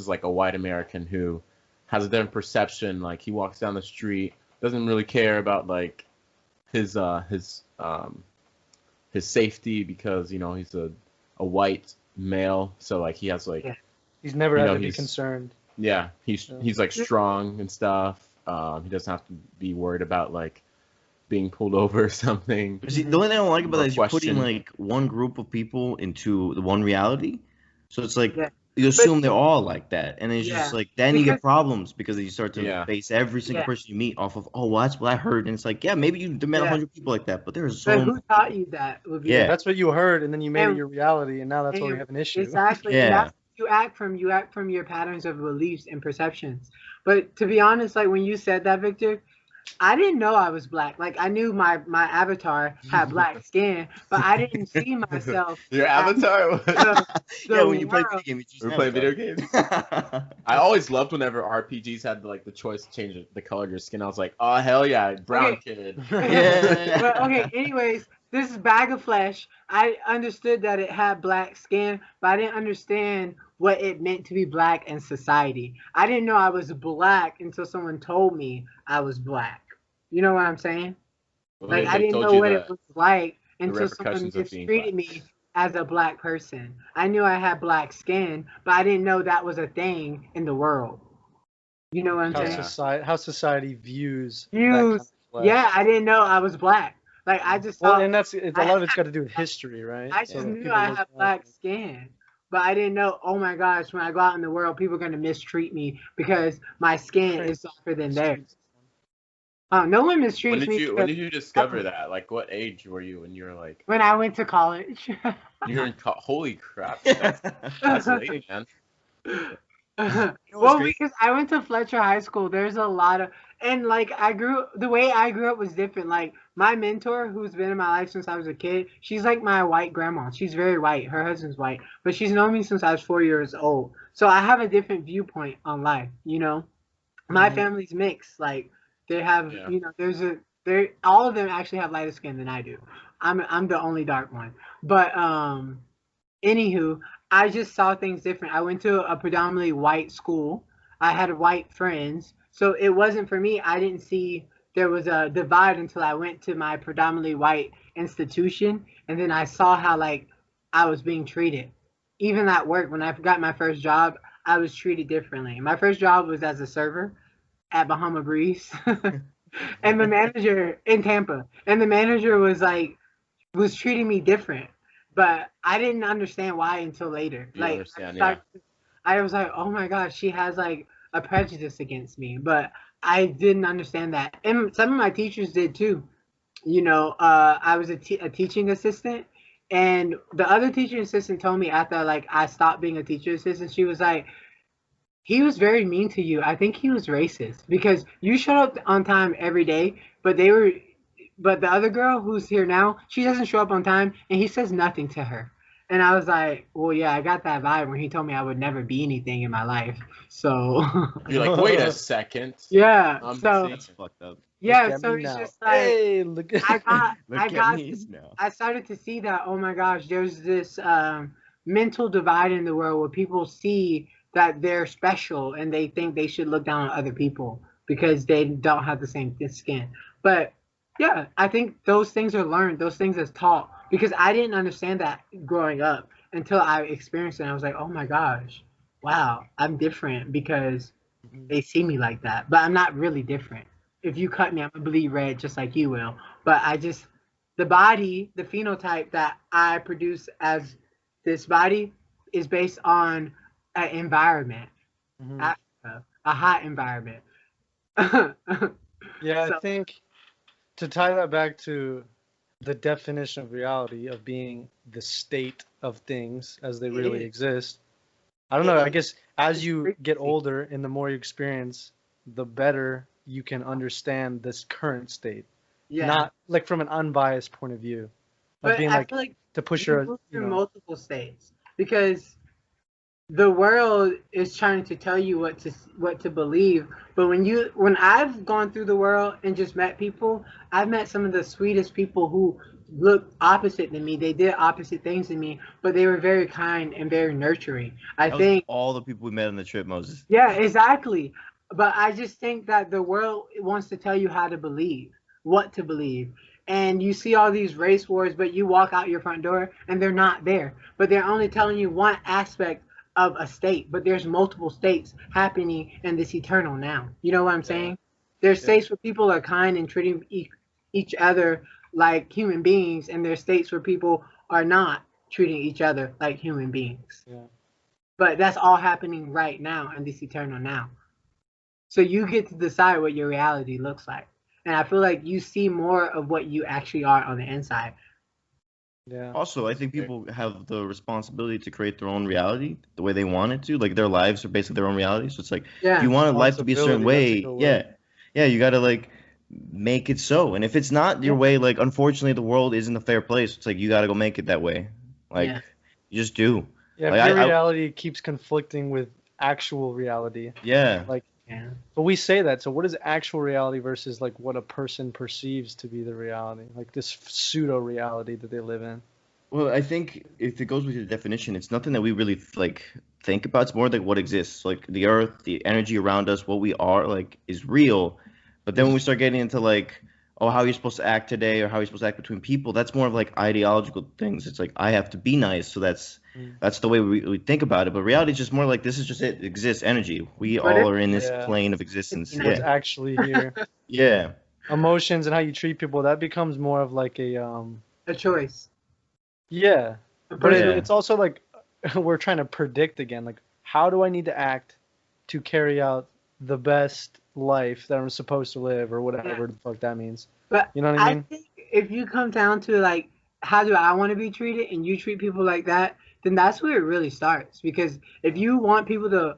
like a white American who has a different perception. Like he walks down the street, doesn't really care about like his safety because he's a white male, so like he has like Yeah. He's never You had know, to be he's- concerned. yeah, he's Yeah. he's like strong and stuff. He doesn't have to be worried about like being pulled over or something. See, the only thing I don't like about Or that is you're putting question. like one group of people into the one reality. So it's like Yeah. you assume they're all like that, and it's just Yeah. like then you get Because- problems because you start to Yeah. base every single Yeah. person you meet off of, oh, well, that's what I heard, and it's like, yeah, maybe you met Yeah. 100 people like that, but there's but so who taught you that? Would be Yeah. That's what you heard, and then you made it And- your reality, and now that's why we and have an issue. Exactly. Yeah. And that's what you act from your patterns of beliefs and perceptions. But to be honest, like when you said that, Victor, I didn't know I was black. Like I knew my avatar had black skin, but I didn't see myself. Your as avatar. the yeah, when you play world. video games, you We just play have video that. games. I always loved whenever RPGs had like the choice to change the color of your skin. I was like, oh hell yeah, brown kid. Yeah. But okay, anyways, this is Bag of Flesh. I understood that it had black skin, but I didn't understand what it meant to be black in society. I didn't know I was black until someone told me I was black. You know what I'm saying? Like I didn't know what it was like until someone repercussions of being mistreated black. me as a black person. I knew I had black skin, but I didn't know that was a thing in the world. You know what I'm saying? How society views that Views, kind of flesh. Yeah, I didn't know I was black. Like I just Well, thought and a lot of it's got to do with history, right? I just So knew people I look had back black and- skin. But I didn't know, oh my gosh, when I go out in the world, people are going to mistreat me because my skin is darker than theirs. No one mistreats When did me you because when did you discover that? Like, what age were you when you were like when I went to college. you're in holy crap? That's late, man. Well, because I went to Fletcher High School, there's a lot of, and like the way I grew up was different. Like my mentor, who's been in my life since I was a kid, she's like my white grandma. She's very white. Her husband's white, but she's known me since I was 4 years old. So I have a different viewpoint on life. My family's mixed. Like they have, Yeah. all of them actually have lighter skin than I do. I'm the only dark one. But anywho, I just saw things different. I went to a predominantly white school. I had white friends. So it wasn't for me. I didn't see there was a divide until I went to my predominantly white institution. And then I saw how like I was being treated. Even at work, when I got my first job, I was treated differently. My first job was as a server at Bahama Breeze. And the manager in Tampa. And the manager was treating me different. But I didn't understand why until later. You like understand, yeah. I was like, oh my gosh, she has like a prejudice against me. But I didn't understand that. And some of my teachers did too. I was a teaching assistant. And the other teaching assistant told me after like I stopped being a teacher assistant, she was like, he was very mean to you. I think he was racist because you showed up on time every day, but the other girl who's here now, she doesn't show up on time, and he says nothing to her. And I was like, well, yeah, I got that vibe when he told me I would never be anything in my life. So You're like, wait a second. yeah, I'm so seeing- That's fucked up. yeah, Look at so me it's now. just like Hey, look at I started to see that, oh my gosh, there's this mental divide in the world where people see that they're special and they think they should look down on other people because they don't have the same skin. But yeah, I think those things are learned, those things are taught because I didn't understand that growing up until I experienced it. And I was like, oh my gosh, wow, I'm different because they see me like that. But I'm not really different. If you cut me, I'm gonna bleed red just like you will. But the body, the phenotype that I produce as this body is based on an environment. Mhm. Africa. a hot environment. Yeah, So- I think to tie that back to the definition of reality of being the state of things as they It really is. exist. I don't know. I It- guess as it's you get frequency. older and the more you experience, the better you can understand this current state. Yeah. Not like from an unbiased point of view of But being I like feel like to push you your, move you through know, multiple states because the world is trying to tell you what to believe. But when I've gone through the world and just met people, I've met some of the sweetest people who looked opposite than me. They did opposite things than me, but they were very kind and very nurturing. I That was think all the people we met on the trip, Moses. yeah, exactly. But I just think that the world wants to tell you how to believe, what to believe. And you see all these race wars, but you walk out your front door and they're not there. But they're only telling you one aspect of a state, but there's multiple states happening in this eternal now. You know what I'm saying? There's states where people are kind and treating each other like human beings, and there's states where people are not treating each other like human beings. Yeah. But that's all happening right now in this eternal now. So you get to decide what your reality looks like. And I feel like you see more of what you actually are on the inside. yeah. Also, I think people have the responsibility to create their own reality the way they want it to. Like their lives are basically their own reality. So it's like Yeah. if you want life to be a certain Responsibility, that's a way, good word. yeah, you gotta like make it so. And if it's not your way, like unfortunately the world isn't a fair place. It's like you gotta go make it that way. Like Yeah. you just do. Yeah, Like, if your I- reality keeps conflicting with actual reality. Yeah. Yeah. But we say that. So what is actual reality versus like what a person perceives to be the reality? Like this pseudo reality that they live in. Well, I think if it goes with your definition, it's nothing that we really like think about. It's more like what exists, like the earth, the energy around us, what we are, like is real. But then when we start getting into like, oh, how you're supposed to act today or how you're supposed to act between people, that's more of like ideological things. It's like I have to be nice, so that's the way we think about it. But reality is just more like this is just it. It exists, energy. We But all are in this Yeah. plane of existence. It's What's Yeah, actually here. yeah. Emotions and how you treat people, that becomes more of like a A choice. yeah. A But Yeah. it's also like we're trying to predict again, like how do I need to act to carry out the best life that I'm supposed to live or whatever the fuck that means. But You know what I mean? think if you come down to like how do I want to be treated and you treat people like that, then that's where it really starts. Because if you want people to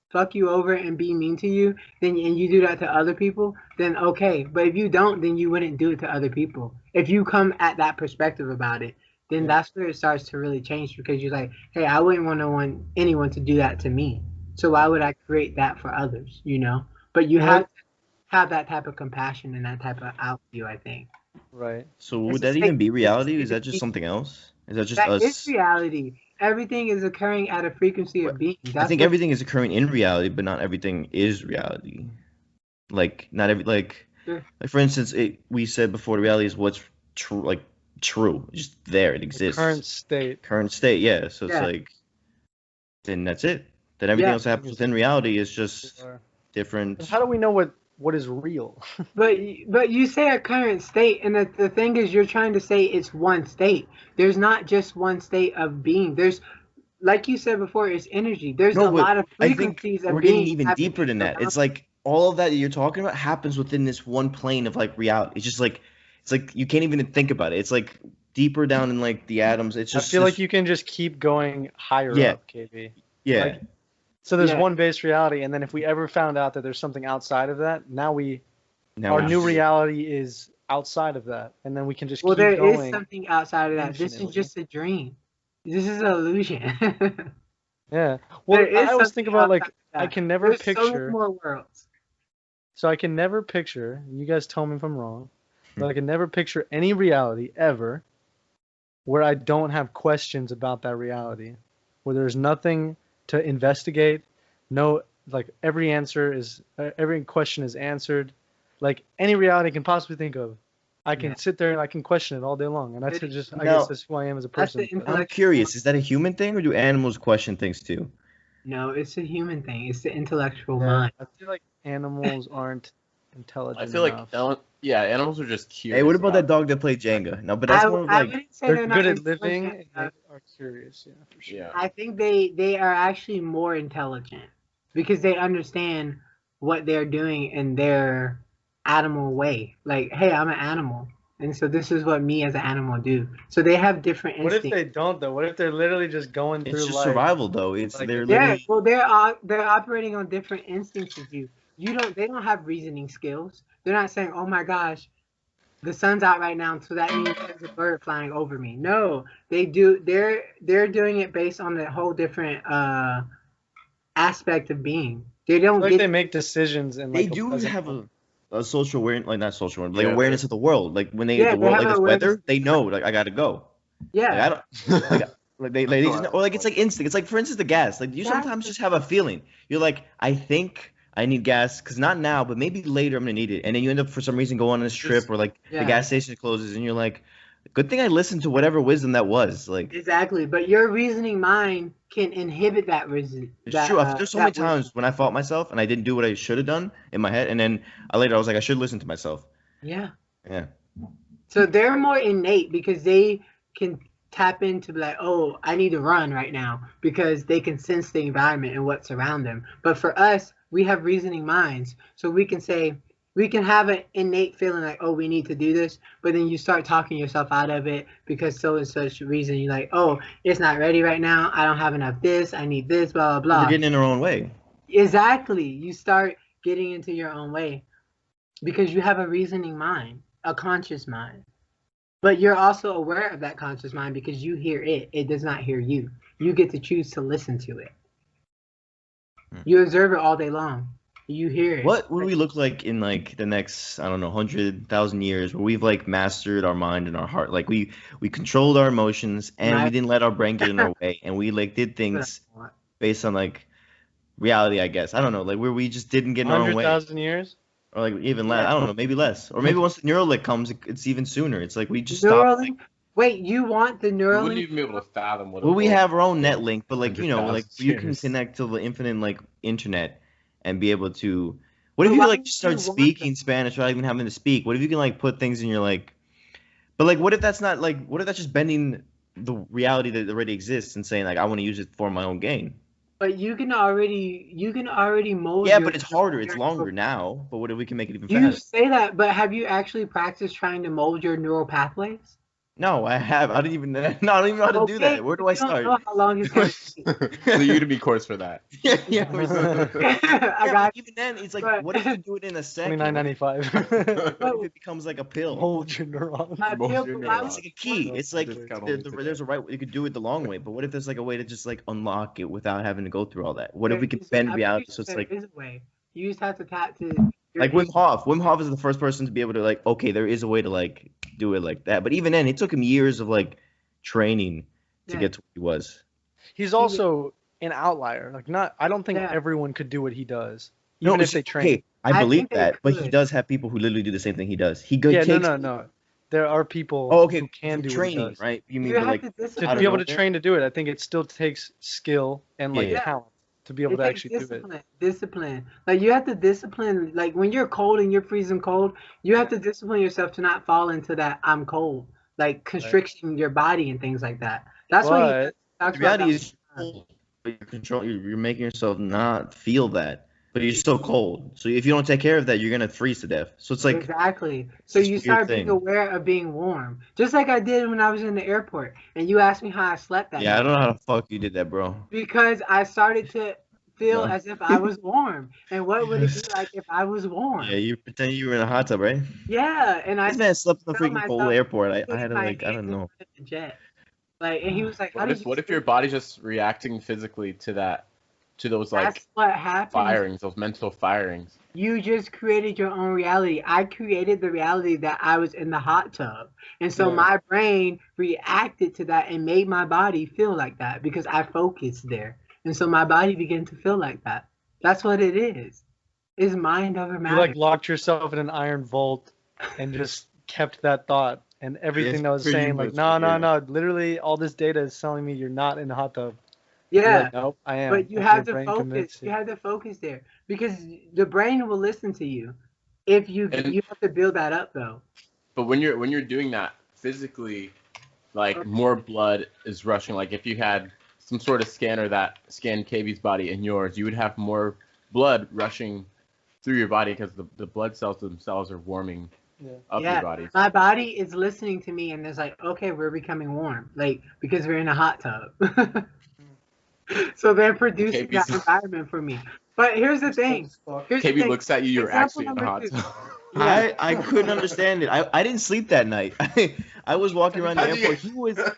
fuck you over and be mean to you, then and you do that to other people, then okay. But if you don't, then you wouldn't do it to other people. If you come at that perspective about it, then that's where it starts to really change because you're like, hey, I wouldn't want anyone to do that to me. So why would I create that for others? You know? But you have to have that type of compassion and that type of outview, I think. Right. So It's would a that even state- be reality? Is that it's- just something else? Is that just That us? is reality. Everything is occurring at a frequency of being. I think everything is occurring in reality, but not everything is reality. Like not every like Sure. like for instance, we said before, reality is what's true, like true, it's just there, it The exists. current state. Current state, yeah. So it's Yeah. like, then that's it. Then everything Yeah. else that happens within reality is just Sure. different. How do we know what is real? But you say a current state, and the thing is, you're trying to say it's one state. There's not just one state of being. There's, like you said before, it's energy. There's No, a but lot of I think frequencies of we're being. getting even happening deeper than that. around It's like all of that you're talking about happens within this one plane of like reality. It's just like it's like you can't even think about it. It's like deeper down in like the atoms. It's I just feel like this- you can just keep going higher Yeah. up, KB. yeah. like- So there's Yeah. one base reality, and then if we ever found out that there's something outside of that, now Now our we're new just- reality is outside of that, and then we can just Well, keep there is going. something outside of that. This is infinitely. just a dream. This is an illusion. Yeah. Well, There is I always something think about like outside of I that. can never There's so picture. many more worlds. So I can never picture. You guys tell me if I'm wrong, Hmm. but I can never picture any reality ever where I don't have questions about that reality, where there's nothing to investigate. No, like every question is answered. Like any reality I can possibly think of, I can Yeah. sit there and I can question it all day long, and that's It- just I No. guess that's who I am as a That's the person. but- I'm intellect- curious. Is that a human thing or do animals question things too? No, it's a human thing. It's the intellectual Yeah, mind. I feel like animals aren't I intelligent feel like enough. animals are just curious. Hey, what about that about dog that played Jenga? No, but that's I, more of I like wouldn't say They're they're not good at intelligent living and enough. they are curious. Yeah, for sure. Yeah. I think they are actually more intelligent. because they understand what they're doing in their animal way. Like, hey, I'm an animal, and so this is what me as an animal do. So they have different What if instincts. they don't though? What if they're literally just going It's through just life? survival though. It's Like, they're Yeah, literally well, they're operating on different instincts as you. They don't have reasoning skills. They're not saying, oh my gosh, the sun's out right now, so that means there's a bird flying over me. No, they do. They're doing it based on a whole different aspect of being. They I don't feel like get. they make decisions in they like a do present have moment. a social awareness, like not social awareness, like Yeah, awareness of the world. Like when Yeah, the they world have like this awareness. weather, they know like I gotta go. Like I Yeah, don't like they just know, or like it's like instinct. It's like for instance the gas. Like you sometimes just have a feeling. You're like I think I need gas because not now, but maybe later I'm gonna need it, and then you end up for some reason going on this trip or like the yeah. gas station closes and you're like, good thing I listened to whatever wisdom that was. Like Exactly. But your reasoning mind can inhibit that reason. it's true. There's so many times when I fought myself and I didn't do what I should have done in my head, and then later I was like I should listen to myself. Yeah. Yeah. So they're more innate because they can tap into like, oh, I need to run right now because they can sense the environment and what's around them. But for us, we have reasoning minds, so we can have an innate feeling like, oh, we need to do this, but then you start talking yourself out of it because so and such reason. You're like, oh, it's not ready right now. I don't have enough this. I need this. Blah blah blah. We're getting in our own way. Exactly. You start getting into your own way because you have a reasoning mind, a conscious mind. But you're also aware of that conscious mind because you hear it. It does not hear you. You get to choose to listen to it. You observe it all day long. You hear it. What would we look like in like the next, I don't know, 100,000 years where we've like mastered our mind and our heart? Like we controlled our emotions and we Right. didn't let our brain get in our way and we like did things based on like reality, I guess. I don't know, like where we just didn't get in our own way. 100,000 years? Or like even less. Yeah. I don't know, maybe less. Or maybe once the Neuralink comes, it's even sooner. It's like we just stop. Like, Neuralink? Wait, you want the We wouldn't Neuralink? even be able to fathom what. well, we world- have our own net link, but like, you know, 100,000 like you can years. connect to the infinite like internet and be able to. What if But you why like would just start you want speaking Spanish without even having to speak? What if you can like put things in your like, but like, what if that's not like, what if that's just bending the reality that already exists and saying like, I want to use it for my own gain? But you can already mold. Yeah, your- but it's harder. It's your- longer now. But what if we can make it even You faster? say that, but have you actually practiced trying to mold your neural pathways? No, I have. I don't even know how to do Okay, that. Where do I you don't start? know how long it's going to take. the Udemy course for that. yeah, yeah. Or something. I Yeah, got but even then, it's like, but- what if you do it in a second? What $29.95. if it becomes like a pill? Hold your neurons. my Most feel, of your but why neurons. It's would- like a key. It's like Discount only today. there's a right. You could do it the long way, but what if there's like a way to just like unlock it without having to go through all that? What if we can bend I'm reality pretty so it's sure like there is a way. You just have to tap to your like Wim Hof. Wim Hof is the first person to be able to like, okay, there is a way to like do it like that. But even then, it took him years of like training to Yeah. get to what he was. He's also an outlier. Like not, I don't think Yeah. everyone could do what he does, No, even if it's- they train. okay, I I believe think they that, but he could. does have people who literally do the same thing he does. He goes Yeah, takes no. There are people Oh, okay. who can from do training, what he does. right? You mean You to, have like to To discipline. I be able don't to know. train to do it, I think it still takes skill and like Yeah. talent to be able It to takes actually do it. discipline. Like you have to discipline. Like when you're cold and you're freezing cold, you have to discipline yourself to not fall into that I'm cold, like constricting your body and things like that. That's what he But talks the about. reality is you're making yourself not feel that, but you're still cold. So if you don't take care of that, you're gonna freeze to death. So it's like Exactly. So this you weird start being thing. aware of being warm, just like I did when I was in the airport, and you asked me how I slept that yeah, I night. don't know how the fuck you did that, bro. Because I started to feel No. as if I was warm, and what would it be like if I was warm? Yeah, you pretend you were in a hot tub, right? Yeah, and I This man slept in the felt freaking cold myself airport. I putting had to my like, I hands don't in know. front of the jet. Like, and he was like, "How What did if you what if sleep?" your body's just reacting physically to that, to those like That's what happens. firings, those mental firings? You just created your own reality. I created the reality that I was in the hot tub. And so Yeah. my brain reacted to that and made my body feel like that because I focused there. And so my body began to feel like that. That's what it is. It's mind over you matter. like locked yourself in an iron vault and just kept that thought and everything that was pretty saying like, much no, what no, you're- no. Literally, all this data is telling me you're not in the hot tub. You're yeah. like, nope, I am. But you And have your to brain focus. convinced You have to focus there because the brain will listen to you. If you And- you have to build that up though. But when you're doing that physically, like more blood is rushing. Like if you had some sort of scanner that scanned KB's body and yours, you would have more blood rushing through your body because the blood cells themselves are warming up Yeah, your body. my body is listening to me, and it's like, okay, we're becoming warm, like because we're in a hot tub. So they're producing that KB's environment for me. But here's the thing. Here's the KB thing. looks at you, you're Example actually in a number hot two. tub. Yeah. I couldn't understand it. I didn't sleep that night. I was walking around the How'd you airport. get-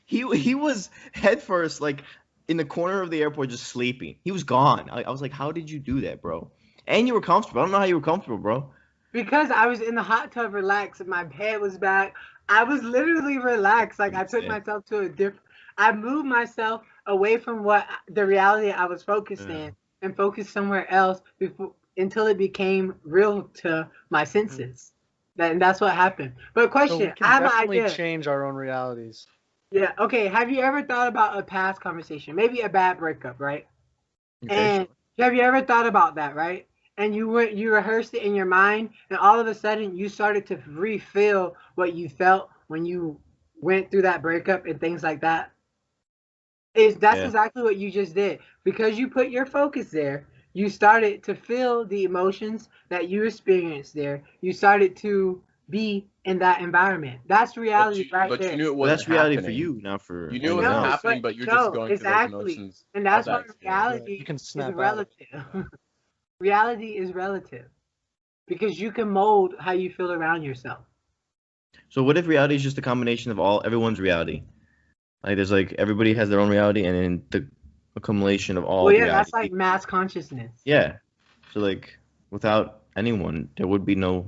He was head first, like in the corner of the airport, just sleeping. He was gone. I was like, how did you do that, bro? And you were comfortable. I don't know how you were comfortable, bro. Because I was in the hot tub relaxed and my head was back. I was literally relaxed. Like I took Yeah. myself to a different I moved myself away from what the reality I was focused Yeah. in and focused somewhere else before until it became real to my senses. And that's what happened. But So question, we I can have an definitely idea. change our own realities. Yeah, okay. Have you ever thought about a past conversation? Maybe a bad breakup, right? Okay, And have you ever thought about that, right? And you rehearsed it in your mind, and all of a sudden you started to re-feel what you felt when you went through that breakup and things like that. That's Yeah. exactly what you just did. Because you put your focus there, you started to feel the emotions that you experienced there. You started to be in that environment. That's reality right but there. you knew it Well, wasn't that's reality for happening. you, not for You knew it anyone wasn't else. happening, but you're just going through those emotions. And that's of why that experience. reality You can is snap out. relative. Reality is relative. Because you can mold how you feel around yourself. So what if reality is just a combination of everyone's reality? Like there's like everybody has their own reality, and then the accumulation of all. Well, yeah, reality. that's like mass consciousness. Yeah. So like without anyone, there would be no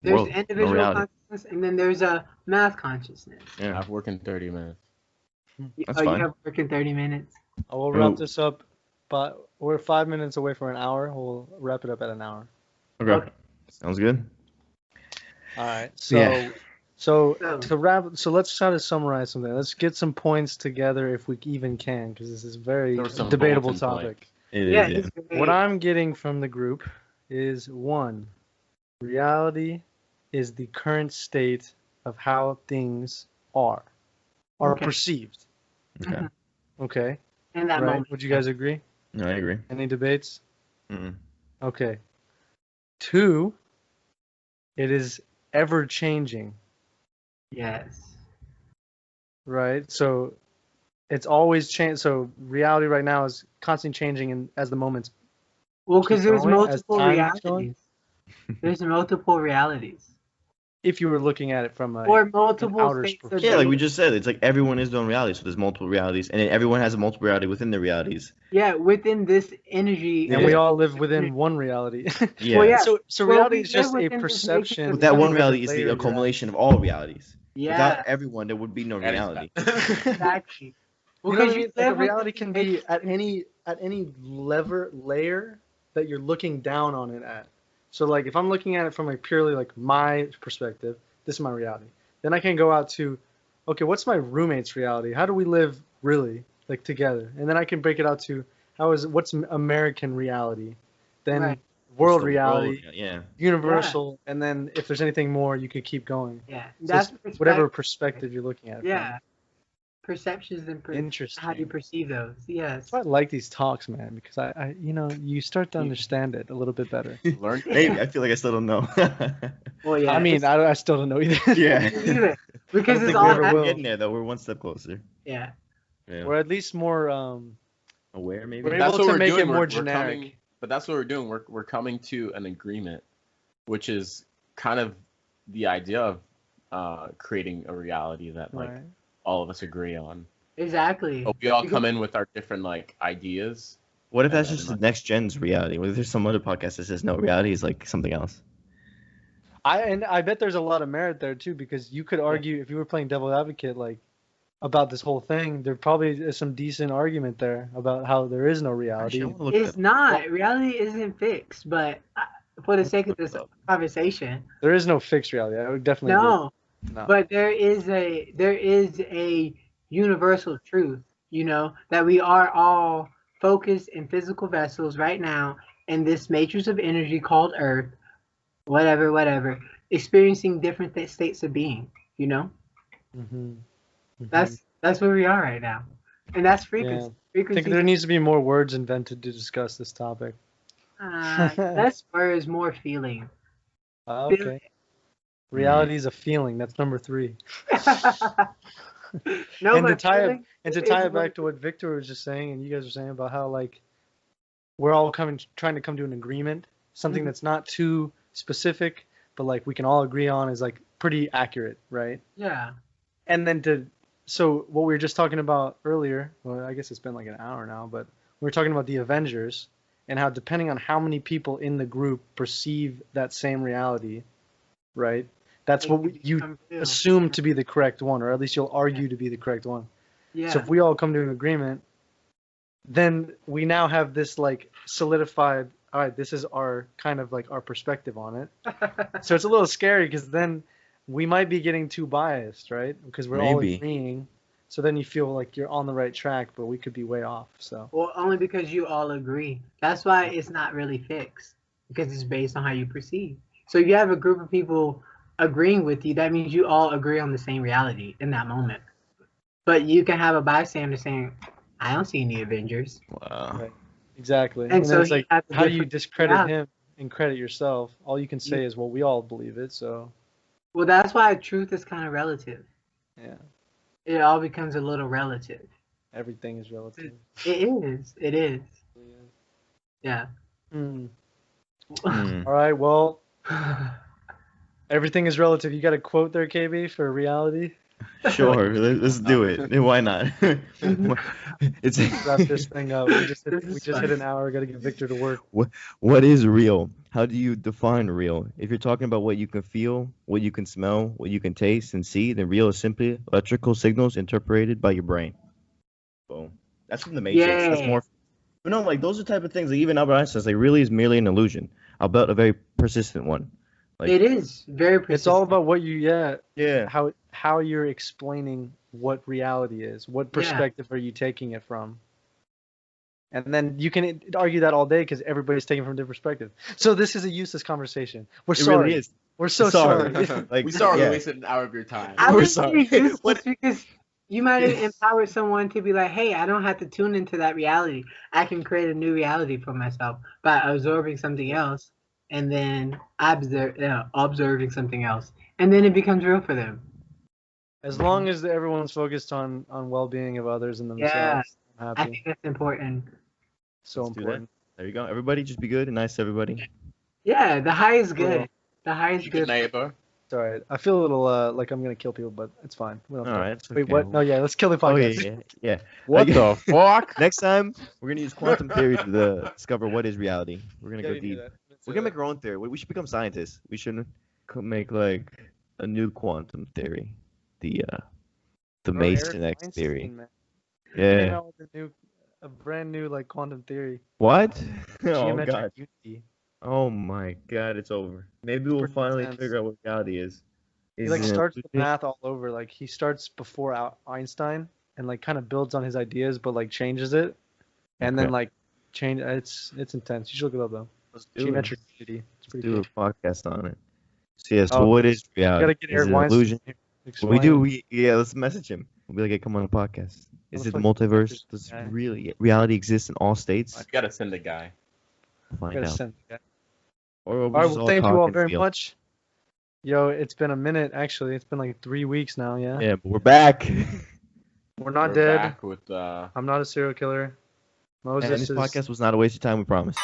There's world, no individual reality. consciousness, and then there's a mass consciousness. Yeah, I've worked in 30 minutes. That's You fine. have work in 30 minutes. I will Oh. wrap this up, but we're 5 minutes away from an hour. We'll wrap it up at an hour. Okay. Sounds good. All right. So, Yeah. so So- to wrap, so let's try to summarize something. Let's get some points together if we even can, because this is a very There were some debatable bulletin topic. points. It is. Yeah, Yeah. it's great. What I'm getting from the group is one, reality is the current state of how things are Okay. perceived. Okay. Okay. in that Right. moment. Would you guys agree? No, I agree. Any debates? Mm-mm. Okay. Two, it is ever changing, Yes. right? So it's always change. So reality right now is constantly changing, and as the moments. Well, because Keep there's going as multiple time keeps going? realities. There's multiple realities. If you were looking at it from a Or multiple outer states of perspective. Yeah, like we being. just said, it's like everyone is their own reality, so there's multiple realities, and then everyone has a multiple reality within their realities. Yeah, within this energy. and we all live within one reality. Yeah. Well, yeah. So Well, reality we is just live a within this perception. matrix But that of one different reality is layer the of reality. accumulation of all realities. Yeah, Without everyone, there would be no That is reality. exactly. You know what I Because mean? you Like a live reality within can the be matrix. at any layer that you're looking down on it at. So like if I'm looking at it from a purely like my perspective, this is my reality. Then I can go out to, okay, what's my roommate's reality? How do we live really like together? And then I can break it out to what's American reality, then Right. world It's the reality, Yeah. universal, and then if there's anything more, you could keep going. Yeah, So that's it's whatever perspective. perspective you're looking at it Yeah, perceptions and from. Interesting. how you perceive those. Yes. That's why I like these talks, man, because I you start to understand it a little bit better. Learn. Maybe I feel like I still don't know. Well, yeah. I mean, I still don't know either. yeah. either. I Because don't it's think all we ever will. We're getting there though. We're one step closer. yeah. Yeah. Or at least more. Aware maybe. We're That's able what to we're make doing. it more We're generic. coming, but that's what we're doing. We're coming to an agreement, which is kind of the idea of creating a reality that like Right. all of us agree on. Exactly. But we all Because- come in with our different like ideas. What if Yeah, that's yeah, just they're the next gen's reality? What if there's some other podcast that says no, reality is like something else? I bet there's a lot of merit there too, because you could argue if you were playing devil advocate like about this whole thing, there probably is some decent argument there about how there is no reality. Actually, I wanna look It's that not. Reality isn't fixed, but for the sake of this up. conversation, There is no fixed reality. I would definitely no. agree. No. But there is a universal truth, that we are all focused in physical vessels right now in this matrix of energy called Earth, whatever, experiencing different states of being. Mhm. Mhm. That's where we are right now. And that's Yeah. frequency. I think Frequency. there needs to be more words invented to discuss this topic. Less words, more feeling. Okay. Reality is a feeling. That's number 3. No, And to but tie it feeling and to is tie it what- back to what Victor was just saying, and you guys were saying about how like we're all trying to come to an agreement, something Mhm. that's not too specific, but like we can all agree on is like pretty accurate, right? Yeah. And then so what we were just talking about earlier, well, I guess it's been like an hour now, but we were talking about the Avengers and how depending on how many people in the group perceive that same reality, right? That's what you Come feel. assume to be the correct one, or at least you'll argue to be the correct one. Yeah. So if we all come to an agreement, then we now have this like solidified, all right, this is our kind of like our perspective on it. So it's a little scary because then we might be getting too biased, right? Because we're all Maybe. agreeing. So then you feel like you're on the right track, but we could be way off. So Well, only because you all agree. That's why it's not really fixed, because it's based on how you perceive. So you have a group of people agreeing with you. That means you all agree on the same reality in that moment. But you can have a bystander saying, "I don't see any Avengers." Wow. Right. Exactly. And And, so then it's he like, has a how do you different discredit reality. him and credit yourself? All you can say is, well, we all believe it, so Well, that's why truth is kind of relative. yeah, It all becomes a little relative. everything is relative. It is. It is. Yeah. Hmm. Hmm. All right, well, everything is relative. You got a quote there, KB, for reality? Sure, let's do it. Why not? It's Wrap this thing up. We just This is hit fun. an hour. Got to get Victor to work. what is real? How do you define real? If you're talking about what you can feel, what you can smell, what you can taste and see, then real is simply electrical signals interpreted by your brain. Boom. That's from the Matrix. That's Yeah. more. But no, like those are the type of things. Like even Albert Einstein says, like really is merely an illusion. Albeit a very persistent one. Like It is very persistent. It's all about what you, yeah. how you're explaining what reality is. What perspective are you taking it from? And then you can argue that all day because everybody's taking it from a different perspective. So this is a useless conversation. We're It sorry. really is. We're so sorry. Like We sorry yeah. we wasted an hour of your time. I We're would sorry. say useless because you might empower someone to be like, hey, I don't have to tune into that reality. I can create a new reality for myself by absorbing something else and then observing something else. And then it becomes real for them. As long as everyone's focused on well-being of others and themselves, Yeah. I'm I happy. think that's important. So Let's do that. important. There you go. Everybody just be good and nice to everybody. Yeah, the high is good. Cool. The high is You good good. neighbor. It's all right. I feel a little like I'm gonna kill people, but it's fine. We don't All have to- right. it's Wait, okay. what? No, yeah, let's kill the Oh yeah, podcast. yeah. What Okay. the fuck? Next time we're gonna use quantum theory to discover what is reality. We're gonna go deep. We're gonna make our own theory. We should become scientists. We shouldn't make like a new quantum theory, the Mason X theory. Came Yeah. out with a brand new like quantum theory. What? Oh Geometric god. unity. Oh my god. It's over. Maybe we'll Pretty finally intense. figure out what reality is. He Is like it starts the illusion? math all over. Like he starts before Einstein and like kind of builds on his ideas, but like changes it, and then Okay. like change. It's intense. You should look it up though. Let's do it. Geometric unity. It's pretty Do cool. a podcast on it. So yeah. So Oh, what is You reality? gotta get Is Eric it an Weinstein illusion? here to We do. explain. Let's message him. We'll be like, hey, come on the podcast. Is it the Motherfucker, multiverse? Does guy. really reality exist in all states? I gotta send a guy. Find Gotta out. send the guy. Or we'll All right, just well, thank you talk all and very feel. much. Yo, it's been a minute. Actually, it's been like 3 weeks now. Yeah, Yeah, but we're back. we're not We're dead. back with I'm not a serial killer. And Moses this is. podcast was not a waste of time, we promise.